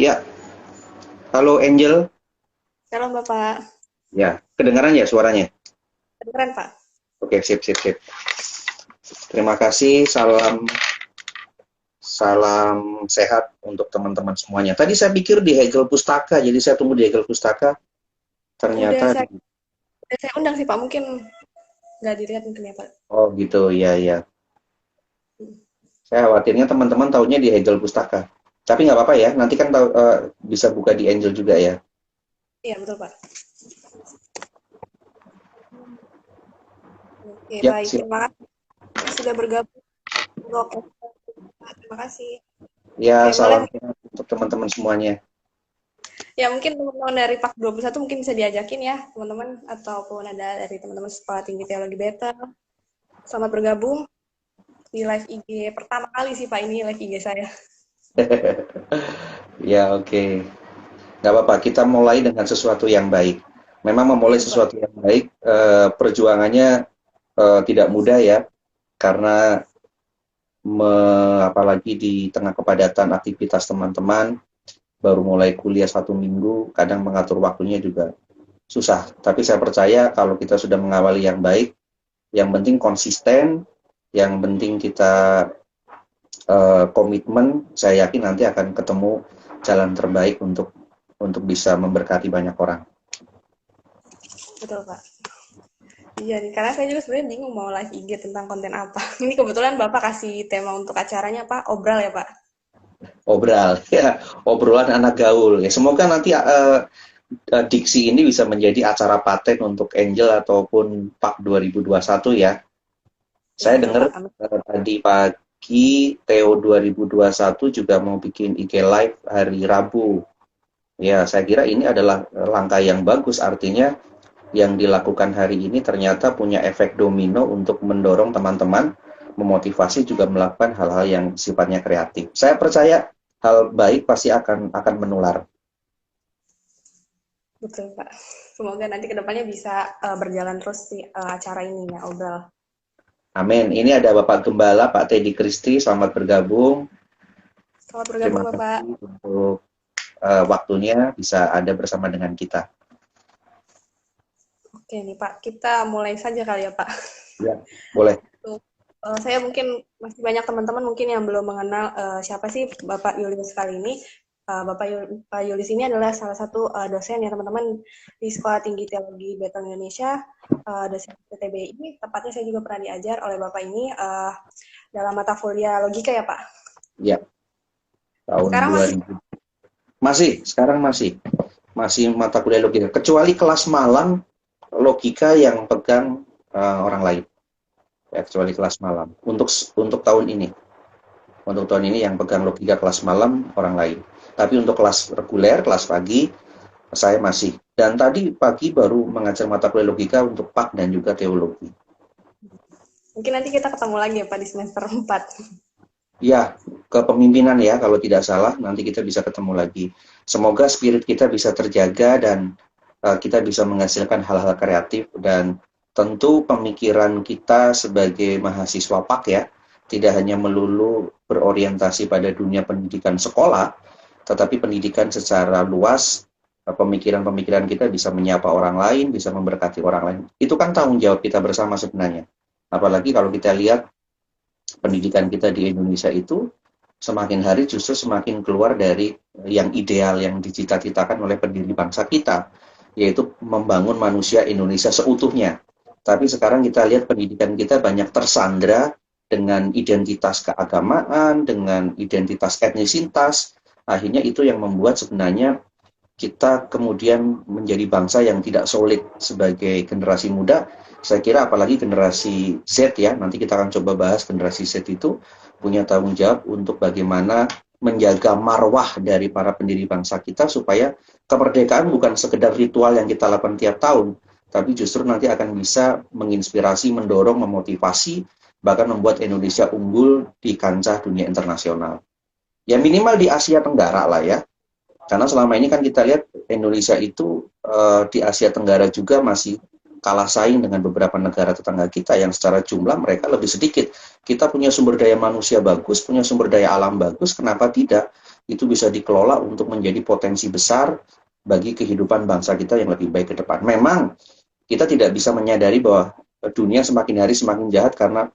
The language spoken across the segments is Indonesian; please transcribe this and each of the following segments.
Ya, halo Angel. Halo Bapak, Ya, kedengaran ya suaranya? kedengeran Pak? Oke, sip, sip, sip. Terima kasih, salam salam sehat untuk teman-teman semuanya. Tadi saya pikir di Hegel Pustaka, jadi saya tunggu di Hegel Pustaka. Udah Ternyata saya, udah saya undang sih Pak, mungkin nggak dilihat mungkin ya Pak. oh gitu, ya ya. Saya khawatirnya teman-teman taunya di Hegel Pustaka. Tapi nggak apa-apa ya, nanti kan bisa buka di Angel juga ya. Iya betul Pak. Oke Ya, baik, siap. terima kasih sudah bergabung. Oke, terima kasih. Ya, Oke boleh, salam sehat untuk teman-teman semuanya. ya mungkin teman-teman dari Pak 21 mungkin bisa diajakin ya teman-teman, ataupun ada dari teman-teman Sekolah Tinggi Teologi Betel. Selamat bergabung di live IG pertama kali sih Pak, ini live IG saya. Ya, oke. Nggak apa-apa, kita mulai dengan sesuatu yang baik. Memang memulai Iya betul. sesuatu yang baik, perjuangannya tidak mudah ya, karena apalagi di tengah kepadatan aktivitas teman-teman, baru mulai kuliah 1 minggu, kadang mengatur waktunya juga susah. Tapi saya percaya kalau kita sudah mengawali yang baik, yang penting konsisten, yang penting kita komitmen, saya yakin nanti akan ketemu jalan terbaik untuk bisa memberkati banyak orang. Betul Pak. Iya nih, karena saya juga sebenarnya bingung mau live IG tentang konten apa. Ini kebetulan Bapak kasih tema untuk acaranya Pak, obral ya Pak. Obral ya, obrolan anak gaul ya. Semoga nanti diksi ini bisa menjadi acara paten untuk Angel ataupun PAK 2021 ya. Iya Saya betul dengar Pak, amin. tadi pagi Theo 2021 juga mau bikin IG live hari Rabu. Ya, saya kira ini adalah langkah yang bagus, artinya yang dilakukan hari ini ternyata punya efek domino untuk mendorong teman-teman memotivasi juga melakukan hal-hal yang sifatnya kreatif. Saya percaya hal baik pasti akan menular. Betul Pak. Semoga nanti kedepannya bisa berjalan terus sih acara ini ya, obral. Amin. Ini ada Bapak Gembala, Pak Teddy Kristi, selamat bergabung. Selamat Terima bergabung Bapak. kasih untuk waktunya bisa ada bersama dengan kita. Oke nih Pak, kita mulai saja kali ya Pak. Ya, boleh. Tuh, saya mungkin masih banyak teman-teman mungkin yang belum mengenal siapa sih Bapak Yulius kali ini. Pak Yulius ini adalah salah satu dosen ya teman-teman di Sekolah Tinggi Teologi Beton Indonesia, dosen PTBI. Tepatnya saya juga pernah diajar oleh Bapak ini dalam mata kuliah logika ya Pak. Ya, tahun Sekarang masih 2000. Sekarang masih mata kuliah logika. Kecuali kelas malam logika yang pegang orang lain. Ya, kecuali kelas malam. Untuk tahun ini. Untuk tahun ini yang pegang logika kelas malam orang lain. Tapi untuk kelas reguler, kelas pagi, saya masih. Dan tadi pagi baru mengajar mata kuliah logika untuk PAK dan juga teologi. mungkin nanti kita ketemu lagi ya Pak di semester 4. Ya, kepemimpinan ya kalau tidak salah, nanti kita bisa ketemu lagi. Semoga spirit kita bisa terjaga dan kita bisa menghasilkan hal-hal kreatif dan tentu pemikiran kita sebagai mahasiswa PAK ya, tidak hanya melulu berorientasi pada dunia pendidikan sekolah, tetapi pendidikan secara luas, pemikiran-pemikiran kita bisa menyapa orang lain, bisa memberkati orang lain. Itu kan tanggung jawab kita bersama sebenarnya. Apalagi kalau kita lihat pendidikan kita di Indonesia itu semakin hari justru semakin keluar dari yang ideal yang dicita-citakan oleh pendiri bangsa kita, yaitu membangun manusia Indonesia seutuhnya. Tapi sekarang kita lihat pendidikan kita banyak tersandra dengan identitas keagamaan, dengan identitas etnisitas. Akhirnya itu yang membuat sebenarnya kita kemudian menjadi bangsa yang tidak solid sebagai generasi muda. Saya kira apalagi generasi Z ya, nanti kita akan coba bahas generasi Z itu punya tanggung jawab untuk bagaimana menjaga marwah dari para pendiri bangsa kita supaya kemerdekaan bukan sekedar ritual yang kita lakukan tiap tahun, tapi justru nanti akan bisa menginspirasi, mendorong, memotivasi, bahkan membuat Indonesia unggul di kancah dunia internasional. Ya minimal di Asia Tenggara lah ya, karena selama ini kan kita lihat Indonesia itu di Asia Tenggara juga masih kalah saing dengan beberapa negara tetangga kita yang secara jumlah mereka lebih sedikit. Kita punya sumber daya manusia bagus, punya sumber daya alam bagus, kenapa tidak? itu bisa dikelola untuk menjadi potensi besar bagi kehidupan bangsa kita yang lebih baik ke depan. Memang kita tidak bisa menyadari bahwa dunia semakin hari semakin jahat karena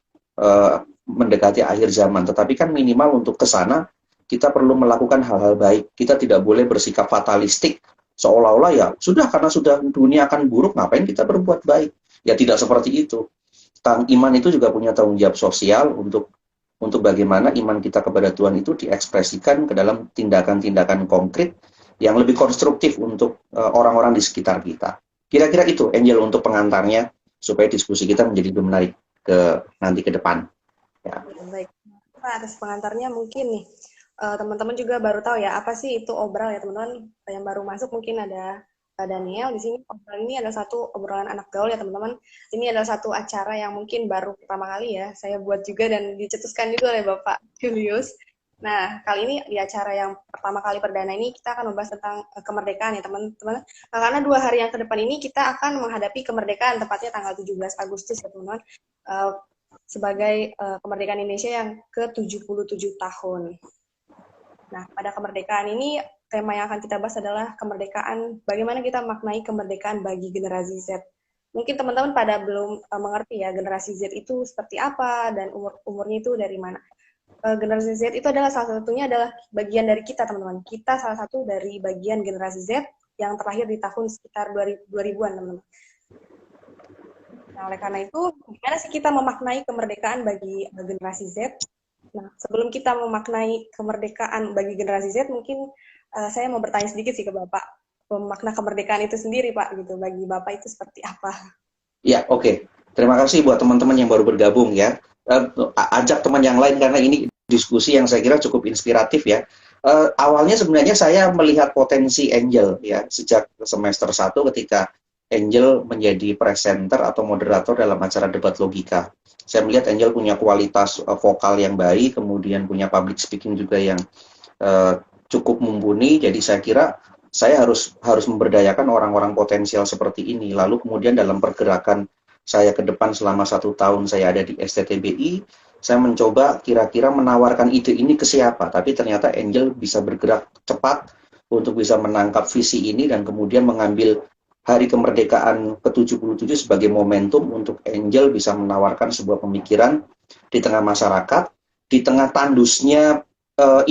mendekati akhir zaman. Tetapi kan minimal untuk ke sana kita perlu melakukan hal-hal baik. Kita tidak boleh bersikap fatalistik seolah-olah ya sudah, karena sudah dunia akan buruk, ngapain kita berbuat baik. Ya tidak seperti itu. Iman itu juga punya tanggung jawab sosial untuk bagaimana iman kita kepada Tuhan itu diekspresikan ke dalam tindakan-tindakan konkret yang lebih konstruktif untuk orang-orang di sekitar kita. Kira-kira itu, Angel, untuk pengantarnya, supaya diskusi kita menjadi lebih menarik nanti ke depan. Ya. Baik, Pak, atas pengantarnya mungkin nih, teman-teman juga baru tahu ya, apa sih itu obral ya teman-teman, yang baru masuk mungkin ada Daniel di sini. Obrolan ini adalah satu obrolan anak gaul ya teman-teman. Ini adalah satu acara yang mungkin baru pertama kali ya saya buat juga dan dicetuskan juga oleh Bapak Julius. Nah, kali ini di acara yang pertama kali perdana ini kita akan membahas tentang kemerdekaan ya teman-teman. Nah, karena 2 hari yang ke depan ini kita akan menghadapi kemerdekaan, tepatnya tanggal 17 Agustus ya teman-teman. Sebagai kemerdekaan Indonesia yang ke-77 tahun. Nah, pada kemerdekaan ini tema yang akan kita bahas adalah kemerdekaan, bagaimana kita maknai kemerdekaan bagi generasi Z. Mungkin teman-teman pada belum mengerti ya generasi Z itu seperti apa dan umurnya itu dari mana. Generasi Z itu adalah salah satunya adalah bagian dari kita teman-teman. Kita salah satu dari bagian generasi Z yang terlahir di tahun sekitar 2000-an teman-teman. Nah, oleh karena itu, gimana sih kita memaknai kemerdekaan bagi generasi Z? Nah, sebelum kita memaknai kemerdekaan bagi generasi Z, mungkin saya mau bertanya sedikit sih ke Bapak, memakna kemerdekaan itu sendiri, Pak, gitu. Bagi Bapak itu seperti apa? Ya, oke. Terima kasih buat teman-teman yang baru bergabung ya. Ajak teman yang lain karena ini diskusi yang saya kira cukup inspiratif ya. Awalnya sebenarnya saya melihat potensi Angel ya sejak semester 1 ketika Angel menjadi presenter atau moderator dalam acara debat logika. Saya melihat Angel punya kualitas vokal yang baik, kemudian punya public speaking juga yang cukup mumpuni. Jadi saya kira saya harus memberdayakan orang-orang potensial seperti ini. Lalu kemudian dalam pergerakan saya ke depan selama 1 tahun saya ada di STTBI, saya mencoba kira-kira menawarkan ide ini ke siapa. Tapi ternyata Angel bisa bergerak cepat untuk bisa menangkap visi ini dan kemudian mengambil Hari Kemerdekaan ke-77 sebagai momentum untuk Angel bisa menawarkan sebuah pemikiran di tengah masyarakat, di tengah tandusnya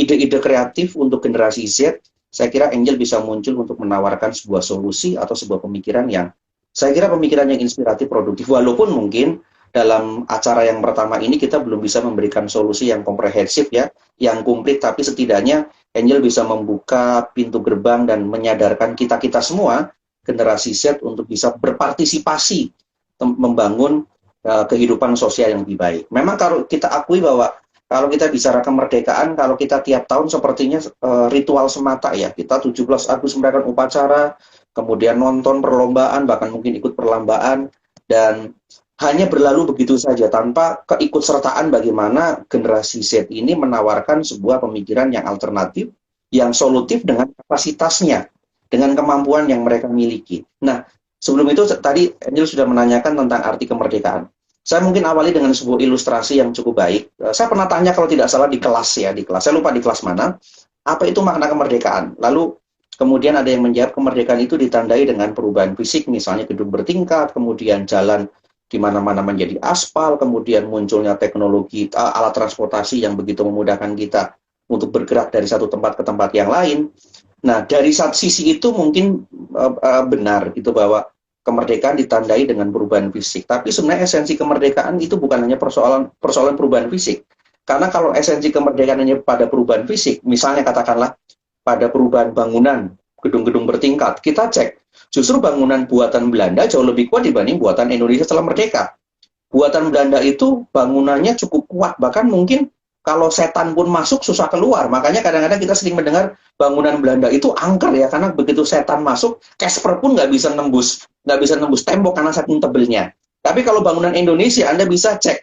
ide-ide kreatif untuk generasi Z. Saya kira Angel bisa muncul untuk menawarkan sebuah solusi atau sebuah pemikiran yang saya kira pemikiran yang inspiratif, produktif. Walaupun mungkin dalam acara yang pertama ini kita belum bisa memberikan solusi yang komprehensif ya, yang komplit, tapi setidaknya Angel bisa membuka pintu gerbang dan menyadarkan kita-kita semua generasi Z untuk bisa berpartisipasi membangun kehidupan sosial yang lebih baik. Memang kalau kita akui bahwa kalau kita bicara kemerdekaan, kalau kita tiap tahun sepertinya ritual semata ya. Kita 17 Agustus merayakan upacara, kemudian nonton perlombaan, bahkan mungkin ikut perlombaan, dan hanya berlalu begitu saja tanpa keikutsertaan bagaimana generasi Z ini menawarkan sebuah pemikiran yang alternatif, yang solutif dengan kapasitasnya, dengan kemampuan yang mereka miliki. Nah, sebelum itu tadi Angel sudah menanyakan tentang arti kemerdekaan. Saya mungkin awali dengan sebuah ilustrasi yang cukup baik. Saya pernah tanya kalau tidak salah di kelas ya, di kelas. Saya lupa di kelas mana. Apa itu makna kemerdekaan? Lalu kemudian ada yang menjawab kemerdekaan itu ditandai dengan perubahan fisik, misalnya gedung bertingkat, kemudian jalan di mana-mana menjadi aspal, kemudian munculnya teknologi alat transportasi yang begitu memudahkan kita untuk bergerak dari satu tempat ke tempat yang lain. Nah, dari sisi itu mungkin benar gitu bahwa kemerdekaan ditandai dengan perubahan fisik. Tapi sebenarnya esensi kemerdekaan itu bukan hanya persoalan perubahan fisik. Karena kalau esensi kemerdekaan hanya pada perubahan fisik, misalnya katakanlah pada perubahan bangunan, gedung-gedung bertingkat, kita cek, justru bangunan buatan Belanda jauh lebih kuat dibanding buatan Indonesia setelah merdeka. Buatan Belanda itu bangunannya cukup kuat, bahkan mungkin kalau setan pun masuk susah keluar. Makanya kadang-kadang kita sering mendengar bangunan Belanda itu angker ya, karena begitu setan masuk, Casper pun nggak bisa nembus tembok karena saking tebelnya. Tapi kalau bangunan Indonesia, Anda bisa cek,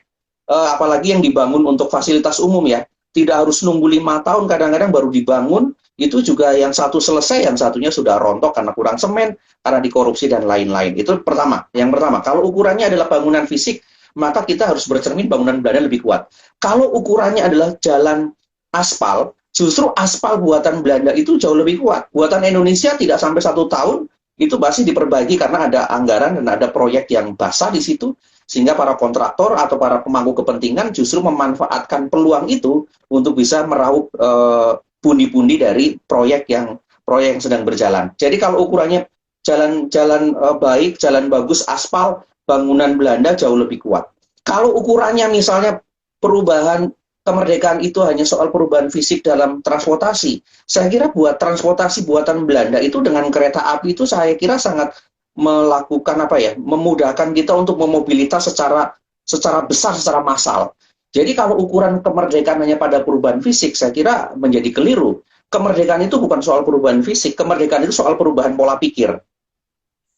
apalagi yang dibangun untuk fasilitas umum ya, tidak harus nunggu 5 tahun, kadang-kadang baru dibangun, itu juga yang satu selesai, yang satunya sudah rontok karena kurang semen, karena dikorupsi dan lain-lain. Itu pertama. Yang pertama, kalau ukurannya adalah bangunan fisik, maka kita harus bercermin bangunan Belanda lebih kuat. Kalau ukurannya adalah jalan aspal, Justru aspal buatan Belanda itu jauh lebih kuat. Buatan Indonesia tidak sampai 1 tahun, itu pasti diperbaiki karena ada anggaran dan ada proyek yang basah di situ, sehingga para kontraktor atau para pemangku kepentingan justru memanfaatkan peluang itu untuk bisa meraup pundi-pundi dari proyek yang sedang berjalan. Jadi kalau ukurannya jalan baik, jalan bagus, aspal, bangunan Belanda jauh lebih kuat. Kalau ukurannya misalnya perubahan kemerdekaan itu hanya soal perubahan fisik dalam transportasi, saya kira buat transportasi buatan Belanda itu dengan kereta api itu saya kira sangat melakukan memudahkan kita untuk memobilitas secara besar, secara massal. Jadi kalau ukuran kemerdekaan hanya pada perubahan fisik, saya kira menjadi keliru. Kemerdekaan itu bukan soal perubahan fisik, kemerdekaan itu soal perubahan pola pikir.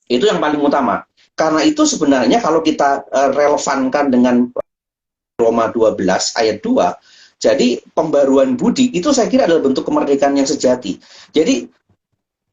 Itu yang paling utama. Karena itu sebenarnya kalau kita relevankan dengan Roma 12 ayat 2, jadi pembaruan budi itu saya kira adalah bentuk kemerdekaan yang sejati. Jadi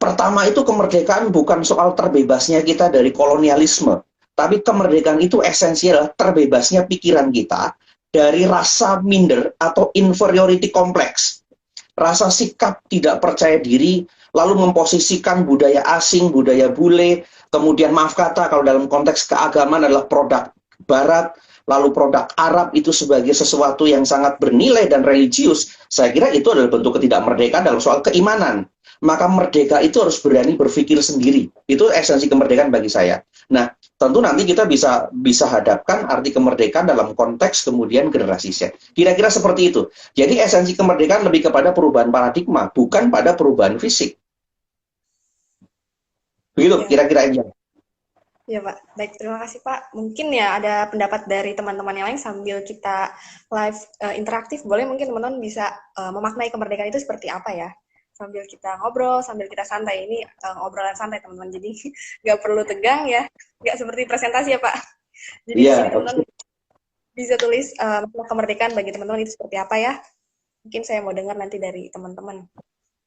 pertama itu kemerdekaan bukan soal terbebasnya kita dari kolonialisme, tapi kemerdekaan itu esensial terbebasnya pikiran kita dari rasa minder atau inferiority complex, rasa sikap tidak percaya diri, lalu memposisikan budaya asing, budaya bule, kemudian maaf kata kalau dalam konteks keagamaan adalah produk barat, lalu produk Arab itu sebagai sesuatu yang sangat bernilai dan religius. Saya kira itu adalah bentuk ketidakmerdekaan dalam soal keimanan. Maka merdeka itu harus berani berpikir sendiri. Itu esensi kemerdekaan bagi saya. Nah, tentu nanti kita bisa hadapkan arti kemerdekaan dalam konteks kemudian generasi Z. Kira-kira seperti itu. Jadi esensi kemerdekaan lebih kepada perubahan paradigma, bukan pada perubahan fisik. Begitu kira-kira aja. Ya Pak, baik, terima kasih Pak. Mungkin ya ada pendapat dari teman-teman yang lain sambil kita live interaktif, boleh mungkin teman-teman bisa memaknai kemerdekaan itu seperti apa ya? Sambil kita ngobrol, sambil kita santai. Ini obrolan santai teman-teman, jadi nggak perlu tegang ya, nggak seperti presentasi ya Pak. Jadi teman-teman bisa tulis kemerdekaan bagi teman-teman itu seperti apa ya? Mungkin saya mau dengar nanti dari teman-teman.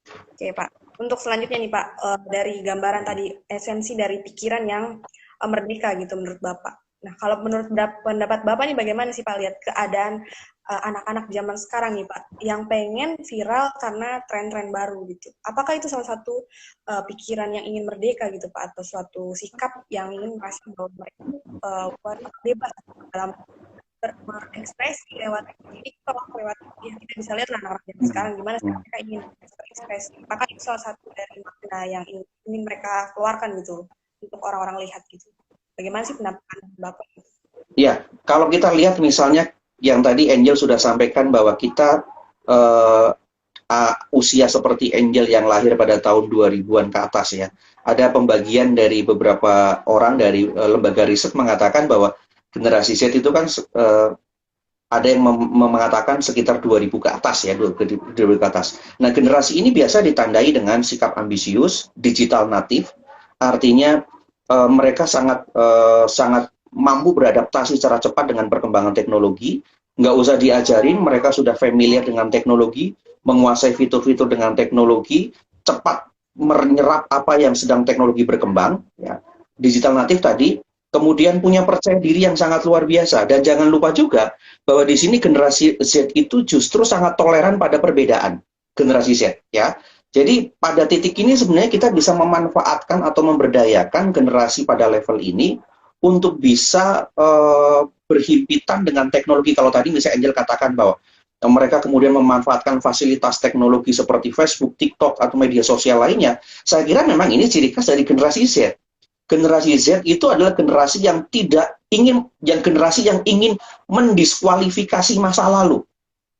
Oke Pak, untuk selanjutnya nih Pak, dari gambaran tadi esensi dari pikiran yang merdeka gitu menurut Bapak. Nah, kalau menurut pendapat Bapak nih bagaimana sih Pak lihat keadaan anak-anak zaman sekarang nih Pak, yang pengen viral karena tren-tren baru gitu. Apakah itu salah satu pikiran yang ingin merdeka gitu Pak, atau suatu sikap yang ingin merasa bahwa mereka bebas dalam berekspresi lewat TikTok, lewat ya kita bisa lihat anak-anak zaman sekarang gimana sih mereka ingin berekspresi. Apakah itu salah satu dari makna yang ingin mereka keluarkan gitu untuk orang-orang lihat gitu. Bagaimana sih pendapat Bapak? Ya, kalau kita lihat misalnya yang tadi Angel sudah sampaikan bahwa kita usia seperti Angel yang lahir pada tahun 2000-an ke atas ya. Ada pembagian dari beberapa orang dari lembaga riset mengatakan bahwa generasi Z itu kan ada yang mengatakan sekitar 2000 ke atas ya, 2000 ke atas. Nah, generasi ini biasa ditandai dengan sikap ambisius, digital native, artinya mereka sangat mampu beradaptasi secara cepat dengan perkembangan teknologi. Nggak usah diajarin, mereka sudah familiar dengan teknologi, menguasai fitur-fitur dengan teknologi, cepat menyerap apa yang sedang teknologi berkembang. Ya. Digital native tadi, kemudian punya percaya diri yang sangat luar biasa. Dan jangan lupa juga bahwa di sini generasi Z itu justru sangat toleran pada perbedaan. Generasi Z, ya. Jadi pada titik ini sebenarnya kita bisa memanfaatkan atau memberdayakan generasi pada level ini untuk bisa berhimpitan dengan teknologi. Kalau tadi misalnya Angel katakan bahwa mereka kemudian memanfaatkan fasilitas teknologi seperti Facebook, TikTok, atau media sosial lainnya, saya kira memang ini ciri khas dari generasi Z. Generasi Z itu adalah generasi yang generasi yang ingin mendiskualifikasi masa lalu.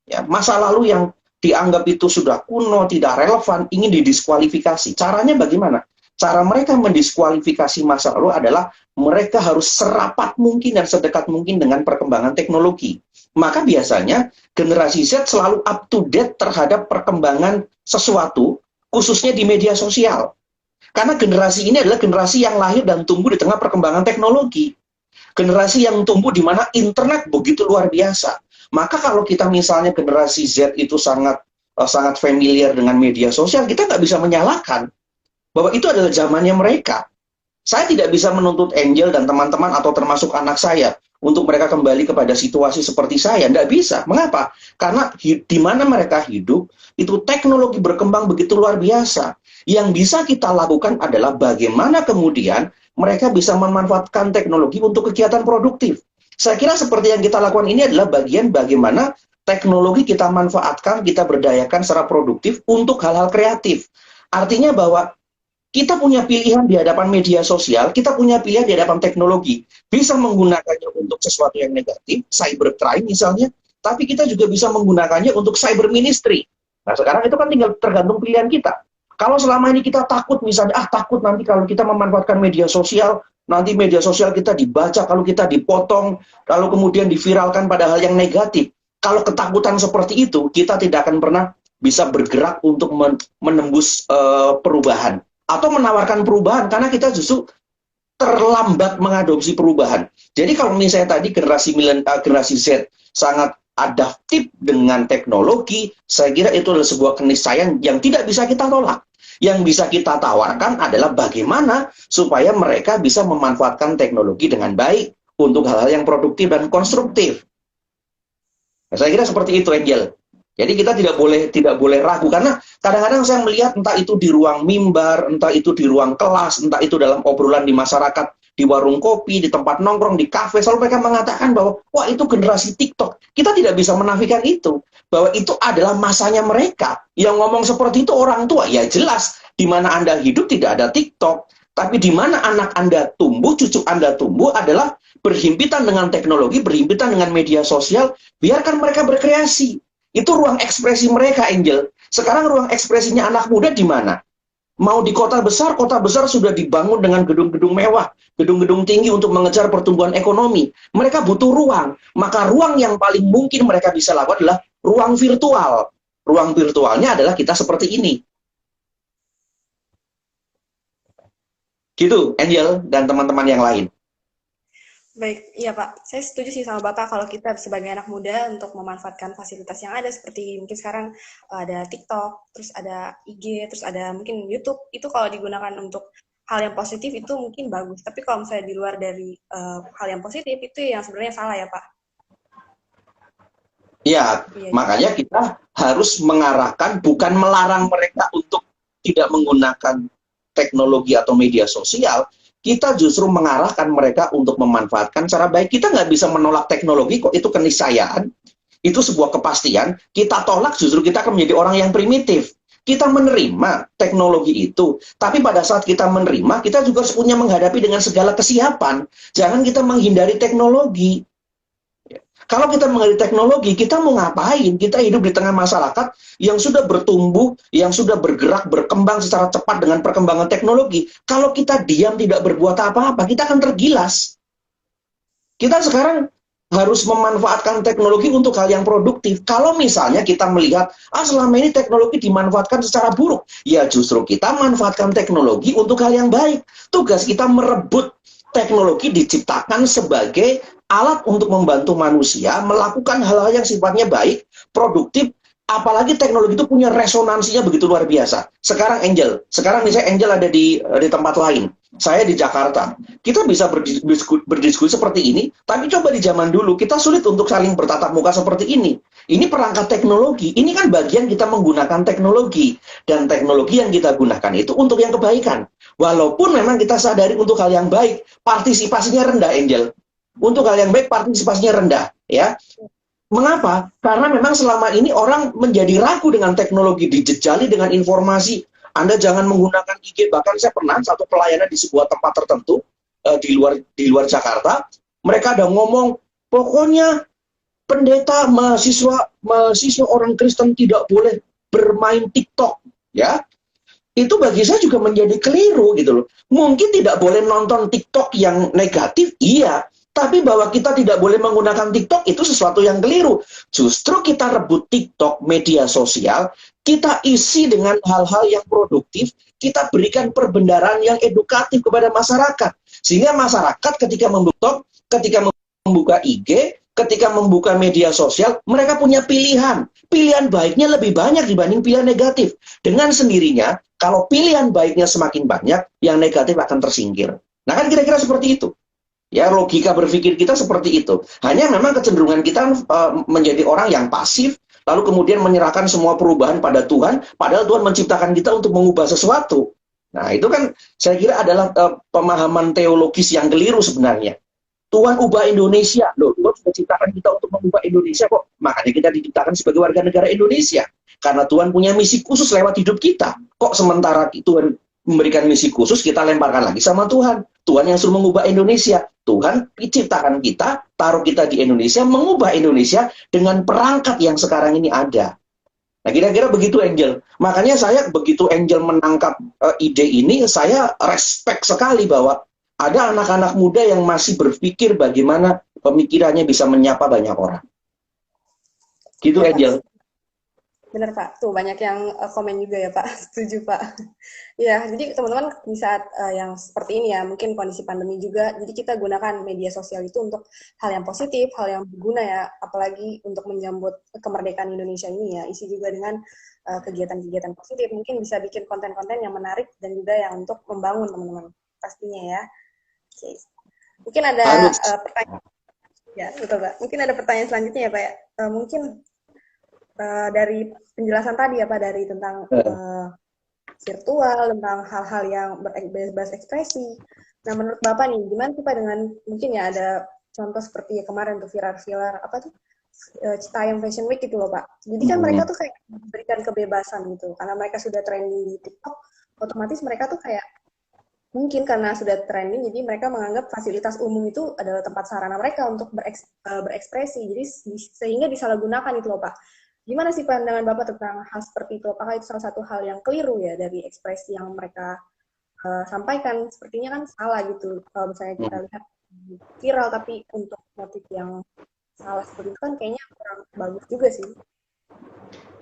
Ya, masa lalu yang dianggap itu sudah kuno, tidak relevan, ingin didiskualifikasi. Caranya bagaimana? Cara mereka mendiskualifikasi masa lalu adalah mereka harus serapat mungkin dan sedekat mungkin dengan perkembangan teknologi. Maka biasanya generasi Z selalu up to date terhadap perkembangan sesuatu, khususnya di media sosial. Karena generasi ini adalah generasi yang lahir dan tumbuh di tengah perkembangan teknologi. Generasi yang tumbuh di mana internet begitu luar biasa. Maka kalau kita misalnya generasi Z itu sangat familiar dengan media sosial, kita nggak bisa menyalahkan bahwa itu adalah zamannya mereka. Saya tidak bisa menuntut Angel dan teman-teman atau termasuk anak saya untuk mereka kembali kepada situasi seperti saya. Tidak bisa. Mengapa? Karena di mana mereka hidup, itu teknologi berkembang begitu luar biasa. Yang bisa kita lakukan adalah bagaimana kemudian mereka bisa memanfaatkan teknologi untuk kegiatan produktif. Saya kira seperti yang kita lakukan ini adalah bagian bagaimana teknologi kita manfaatkan, kita berdayakan secara produktif untuk hal-hal kreatif. Artinya bahwa kita punya pilihan di hadapan media sosial, kita punya pilihan di hadapan teknologi. Bisa menggunakannya untuk sesuatu yang negatif, cybercrime misalnya, tapi kita juga bisa menggunakannya untuk cyber ministry. Nah, sekarang itu kan tinggal tergantung pilihan kita. Kalau selama ini kita takut, misalnya, takut nanti kalau kita memanfaatkan media sosial, nanti media sosial kita dibaca, kalau kita dipotong, kalau kemudian diviralkan pada hal yang negatif. Kalau ketakutan seperti itu, kita tidak akan pernah bisa bergerak untuk menembus perubahan atau menawarkan perubahan, karena kita justru terlambat mengadopsi perubahan. Jadi kalau misalnya tadi generasi Z sangat adaptif dengan teknologi, saya kira itu adalah sebuah keniscayaan yang tidak bisa kita tolak. Yang bisa kita tawarkan adalah bagaimana supaya mereka bisa memanfaatkan teknologi dengan baik untuk hal-hal yang produktif dan konstruktif. Nah, saya kira seperti itu, Angel. Jadi kita tidak boleh ragu, karena kadang-kadang saya melihat entah itu di ruang mimbar, entah itu di ruang kelas, entah itu dalam obrolan di masyarakat, di warung kopi, di tempat nongkrong, di kafe, selalu mereka mengatakan bahwa wah itu generasi TikTok. Kita tidak bisa menafikan itu, bahwa itu adalah masanya mereka. Yang ngomong seperti itu orang tua, ya jelas di mana Anda hidup tidak ada TikTok, tapi di mana anak Anda tumbuh, cucu Anda tumbuh adalah berhimpitan dengan teknologi, berhimpitan dengan media sosial. Biarkan mereka berkreasi. Itu ruang ekspresi mereka, Angel. Sekarang ruang ekspresinya anak muda di mana? Mau di kota besar sudah dibangun dengan gedung-gedung mewah, gedung-gedung tinggi untuk mengejar pertumbuhan ekonomi. Mereka butuh ruang. Maka ruang yang paling mungkin mereka bisa lakukan adalah ruang virtual. Ruang virtualnya adalah kita seperti ini. Gitu, Angel dan teman-teman yang lain. Baik, iya Pak. Saya setuju sih sama Bapak kalau kita sebagai anak muda untuk memanfaatkan fasilitas yang ada seperti mungkin sekarang ada TikTok, terus ada IG, terus ada mungkin YouTube. Itu kalau digunakan untuk hal yang positif itu mungkin bagus. Tapi kalau misalnya di luar dari hal yang positif itu yang sebenarnya salah ya Pak. Ya, makanya kita harus mengarahkan, bukan melarang mereka untuk tidak menggunakan teknologi atau media sosial. Kita justru mengarahkan mereka untuk memanfaatkan cara baik. Kita nggak bisa menolak teknologi kok, itu keniscayaan, itu sebuah kepastian. Kita tolak justru kita akan menjadi orang yang primitif. Kita menerima teknologi itu, tapi pada saat kita menerima, kita juga harus punya menghadapi dengan segala kesiapan. Jangan kita menghindari teknologi. Kalau kita mengerti teknologi, kita mau ngapain? Kita hidup di tengah masyarakat yang sudah bertumbuh, yang sudah bergerak, berkembang secara cepat dengan perkembangan teknologi. Kalau kita diam tidak berbuat apa-apa, kita akan tergilas. Kita sekarang harus memanfaatkan teknologi untuk hal yang produktif. Kalau misalnya kita melihat, selama ini teknologi dimanfaatkan secara buruk, ya justru kita manfaatkan teknologi untuk hal yang baik. Tugas kita merebut teknologi diciptakan sebagai alat untuk membantu manusia melakukan hal-hal yang sifatnya baik, produktif, apalagi teknologi itu punya resonansinya begitu luar biasa. Sekarang misalnya Angel ada di tempat lain, saya di Jakarta. Kita bisa berdiskusi seperti ini, tapi coba di zaman dulu, kita sulit untuk saling bertatap muka seperti ini. Ini perangkat teknologi, ini kan bagian kita menggunakan teknologi. Dan teknologi yang kita gunakan itu untuk yang kebaikan. Walaupun memang kita sadari untuk hal yang baik, partisipasinya rendah, Angel. Untuk hal yang baik partisipasinya rendah, ya. Mengapa? Karena memang selama ini orang menjadi ragu dengan teknologi, dijejali dengan informasi. Anda jangan menggunakan IG. Bahkan saya pernah satu pelayanan di sebuah tempat tertentu di luar Jakarta, mereka ada ngomong, pokoknya pendeta, mahasiswa orang Kristen tidak boleh bermain TikTok, ya. Itu bagi saya juga menjadi keliru gitu loh. Mungkin tidak boleh nonton TikTok yang negatif, iya. Tapi bahwa kita tidak boleh menggunakan TikTok itu sesuatu yang keliru. Justru kita rebut TikTok, media sosial, kita isi dengan hal-hal yang produktif, kita berikan perbendaharaan yang edukatif kepada masyarakat. Sehingga masyarakat ketika membuka IG, ketika membuka media sosial, mereka punya pilihan. Pilihan baiknya lebih banyak dibanding pilihan negatif. Dengan sendirinya, kalau pilihan baiknya semakin banyak, yang negatif akan tersingkir. Nah kan kira-kira seperti itu. Ya, logika berpikir kita seperti itu. Hanya memang kecenderungan kita menjadi orang yang pasif, lalu kemudian menyerahkan semua perubahan pada Tuhan, padahal Tuhan menciptakan kita untuk mengubah sesuatu. Nah, itu kan saya kira adalah pemahaman teologis yang keliru sebenarnya. Tuhan ubah Indonesia. Loh, Tuhan sudah ciptakan kita untuk mengubah Indonesia kok. Makanya kita diciptakan sebagai warga negara Indonesia. Karena Tuhan punya misi khusus lewat hidup kita. Kok sementara Tuhan memberikan misi khusus, kita lemparkan lagi sama Tuhan. Tuhan yang suruh mengubah Indonesia. Tuhan ciptakan kita, taruh kita di Indonesia, mengubah Indonesia dengan perangkat yang sekarang ini ada. Nah, kira-kira begitu, Angel. Makanya saya begitu Angel menangkap ide ini, saya respect sekali bahwa ada anak-anak muda yang masih berpikir bagaimana pemikirannya bisa menyapa banyak orang. Gitu, Angel. Benar Pak, tuh banyak yang komen juga ya Pak, setuju Pak. Ya, jadi teman-teman di saat yang seperti ini ya, mungkin kondisi pandemi juga, jadi kita gunakan media sosial itu untuk hal yang positif, hal yang berguna ya, apalagi untuk menyambut kemerdekaan Indonesia ini ya, isi juga dengan kegiatan-kegiatan positif, mungkin bisa bikin konten-konten yang menarik dan juga yang untuk membangun teman-teman, pastinya ya. Oke. Mungkin ada pertanyaan, ya betul Pak, mungkin ada pertanyaan selanjutnya ya Pak ya, mungkin dari penjelasan tadi ya Pak, dari tentang virtual, tentang hal-hal yang berbahasa ekspresi. Nah, menurut Bapak nih, gimana sih Pak dengan, mungkin ya ada contoh seperti ya kemarin tuh viral-viral, apa tuh, Citayam Fashion Week gitu loh Pak. Jadi kan mereka tuh kayak diberikan kebebasan gitu, karena mereka sudah trending di TikTok, otomatis mereka tuh kayak, mungkin karena sudah trending, jadi mereka menganggap fasilitas umum itu adalah tempat sarana mereka untuk berekspresi, jadi sehingga disalahgunakan itu loh Pak. Gimana sih pandangan Bapak tentang hal seperti itu? Apakah itu salah satu hal yang keliru ya dari ekspresi yang mereka sampaikan? Sepertinya kan salah gitu. Kalau misalnya kita lihat viral, tapi untuk motif yang salah seperti itu kan kayaknya kurang bagus juga sih.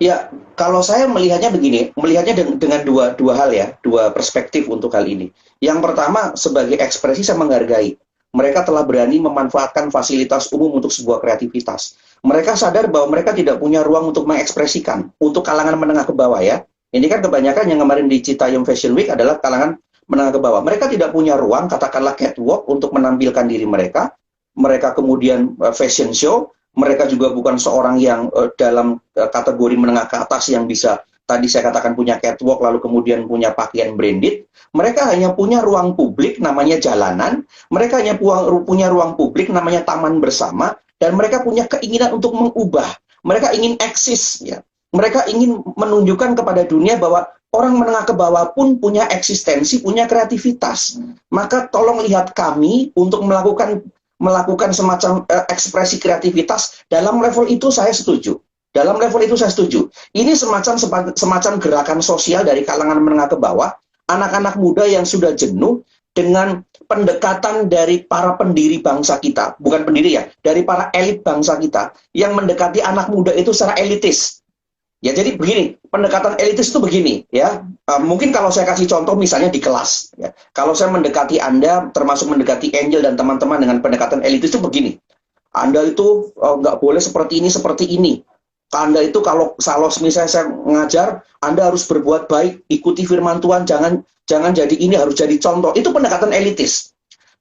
Ya, kalau saya melihatnya begini, melihatnya dengan dua hal ya, dua perspektif untuk hal ini. Yang pertama, sebagai ekspresi saya menghargai. Mereka telah berani memanfaatkan fasilitas umum untuk sebuah kreativitas. Mereka sadar bahwa mereka tidak punya ruang untuk mengekspresikan. Untuk kalangan menengah ke bawah ya. Ini kan kebanyakan yang kemarin di Citayam Fashion Week adalah kalangan menengah ke bawah. Mereka tidak punya ruang, katakanlah catwalk, untuk menampilkan diri mereka. Mereka kemudian fashion show. Mereka juga bukan seorang yang dalam kategori menengah ke atas yang bisa, tadi saya katakan punya catwalk, lalu kemudian punya pakaian branded. Mereka hanya punya ruang publik namanya jalanan, mereka hanya punya ruang publik namanya taman bersama, dan mereka punya keinginan untuk mengubah. Mereka ingin eksis, ya. Mereka ingin menunjukkan kepada dunia bahwa orang menengah ke bawah pun punya eksistensi, punya kreativitas. Maka tolong lihat kami untuk melakukan semacam ekspresi kreativitas. Dalam level itu saya setuju. Dalam level itu saya setuju. Ini semacam gerakan sosial dari kalangan menengah ke bawah. Anak-anak muda yang sudah jenuh dengan pendekatan dari para pendiri bangsa kita, bukan pendiri ya, dari para elit bangsa kita, yang mendekati anak muda itu secara elitis. Ya, jadi begini, pendekatan elitis itu begini, ya. Mungkin kalau saya kasih contoh misalnya di kelas, ya. Kalau saya mendekati Anda, termasuk mendekati Angel dan teman-teman dengan pendekatan elitis itu begini. Anda itu nggak boleh seperti ini, seperti ini. Anda itu kalau misalnya saya ngajar, Anda harus berbuat baik, ikuti firman Tuhan, jangan jadi ini, harus jadi contoh. Itu pendekatan elitis.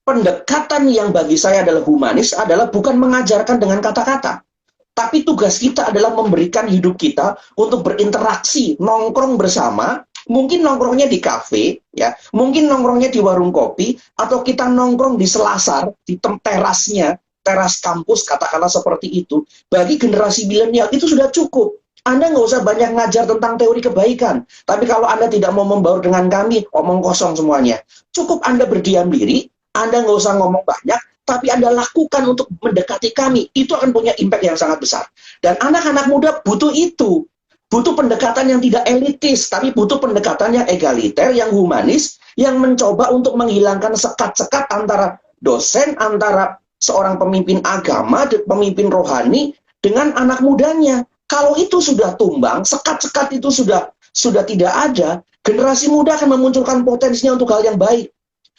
Pendekatan yang bagi saya adalah humanis adalah bukan mengajarkan dengan kata-kata. Tapi tugas kita adalah memberikan hidup kita untuk berinteraksi, nongkrong bersama, mungkin nongkrongnya di kafe, ya, mungkin nongkrongnya di warung kopi, atau kita nongkrong di selasar, di terasnya, teras kampus, katakanlah seperti itu. Bagi generasi milenial itu sudah cukup. Anda nggak usah banyak ngajar tentang teori kebaikan. Tapi kalau Anda tidak mau membaur dengan kami, omong kosong semuanya. Cukup Anda berdiam diri, Anda nggak usah ngomong banyak, tapi Anda lakukan untuk mendekati kami. Itu akan punya impact yang sangat besar. Dan anak-anak muda butuh itu. Butuh pendekatan yang tidak elitis, tapi butuh pendekatan yang egaliter, yang humanis, yang mencoba untuk menghilangkan sekat-sekat antara dosen, antara seorang pemimpin agama, pemimpin rohani, dengan anak mudanya. Kalau itu sudah tumbang, sekat-sekat itu sudah tidak ada, generasi muda akan memunculkan potensinya untuk hal yang baik.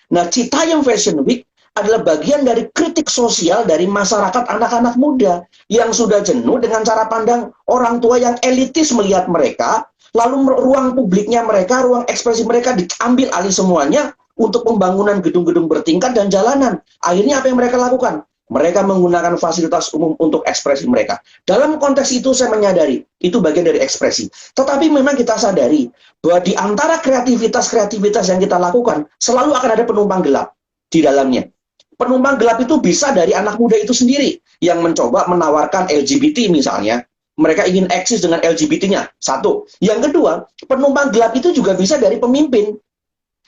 Nah, Citayam Fashion Week adalah bagian dari kritik sosial dari masyarakat anak-anak muda yang sudah jenuh dengan cara pandang orang tua yang elitis melihat mereka, lalu ruang publiknya mereka, ruang ekspresi mereka diambil alih semuanya untuk pembangunan gedung-gedung bertingkat dan jalanan. Akhirnya apa yang mereka lakukan? Mereka menggunakan fasilitas umum untuk ekspresi mereka. Dalam konteks itu saya menyadari, itu bagian dari ekspresi. Tetapi memang kita sadari bahwa di antara kreativitas-kreativitas yang kita lakukan, selalu akan ada penumpang gelap di dalamnya. Penumpang gelap itu bisa dari anak muda itu sendiri, yang mencoba menawarkan LGBT misalnya. Mereka ingin eksis dengan LGBT-nya, satu. Yang kedua, penumpang gelap itu juga bisa dari pemimpin,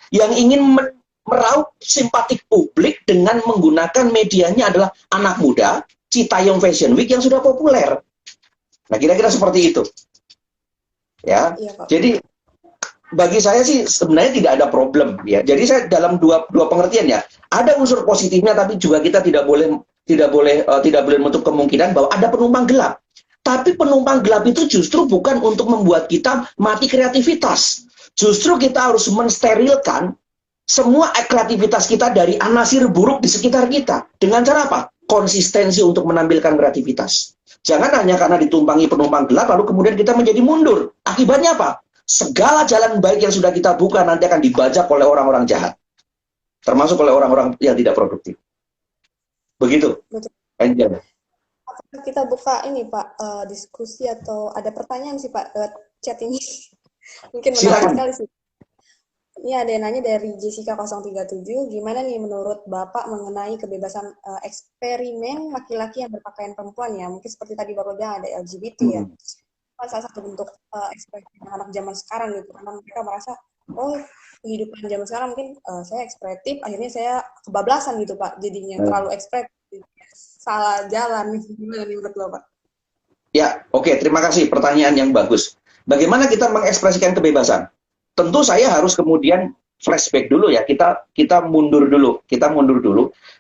yang ingin meraup simpatik publik dengan menggunakan medianya adalah anak muda, Citayam Fashion Week yang sudah populer. Nah, kira-kira seperti itu. Ya. Iya, jadi bagi saya sih sebenarnya tidak ada problem ya. Jadi saya dalam dua pengertian ya. Ada unsur positifnya, tapi juga kita tidak boleh menutup kemungkinan bahwa ada penumpang gelap. Tapi penumpang gelap itu justru bukan untuk membuat kita mati kreativitas. Justru kita harus mensterilkan semua kreativitas kita dari anasir buruk di sekitar kita. Dengan cara apa? Konsistensi untuk menampilkan kreativitas. Jangan hanya karena ditumpangi penumpang gelap, lalu kemudian kita menjadi mundur. Akibatnya apa? Segala jalan baik yang sudah kita buka nanti akan dibajak oleh orang-orang jahat. Termasuk oleh orang-orang yang tidak produktif. Begitu. Angel. Kita buka ini Pak, diskusi atau ada pertanyaan sih Pak, chat ini. Mungkin menarik sekali sih. Ini ada yang nanya dari Jessica 037, gimana nih menurut Bapak mengenai kebebasan eksperimen laki-laki yang berpakaian perempuan ya? Mungkin seperti tadi Bapak bilang ada LGBT ya. Salah satu bentuk ekspresi anak zaman sekarang gitu. Karena mereka merasa, oh kehidupan zaman sekarang mungkin saya ekspresif, akhirnya saya kebablasan gitu Pak. Jadinya terlalu ekspresif, salah jalan. Gimana nih menurut Bapak? Ya, oke. Terima kasih. Pertanyaan yang bagus. Bagaimana kita mengekspresikan kebebasan? Tentu saya harus kemudian flashback dulu ya, kita mundur dulu.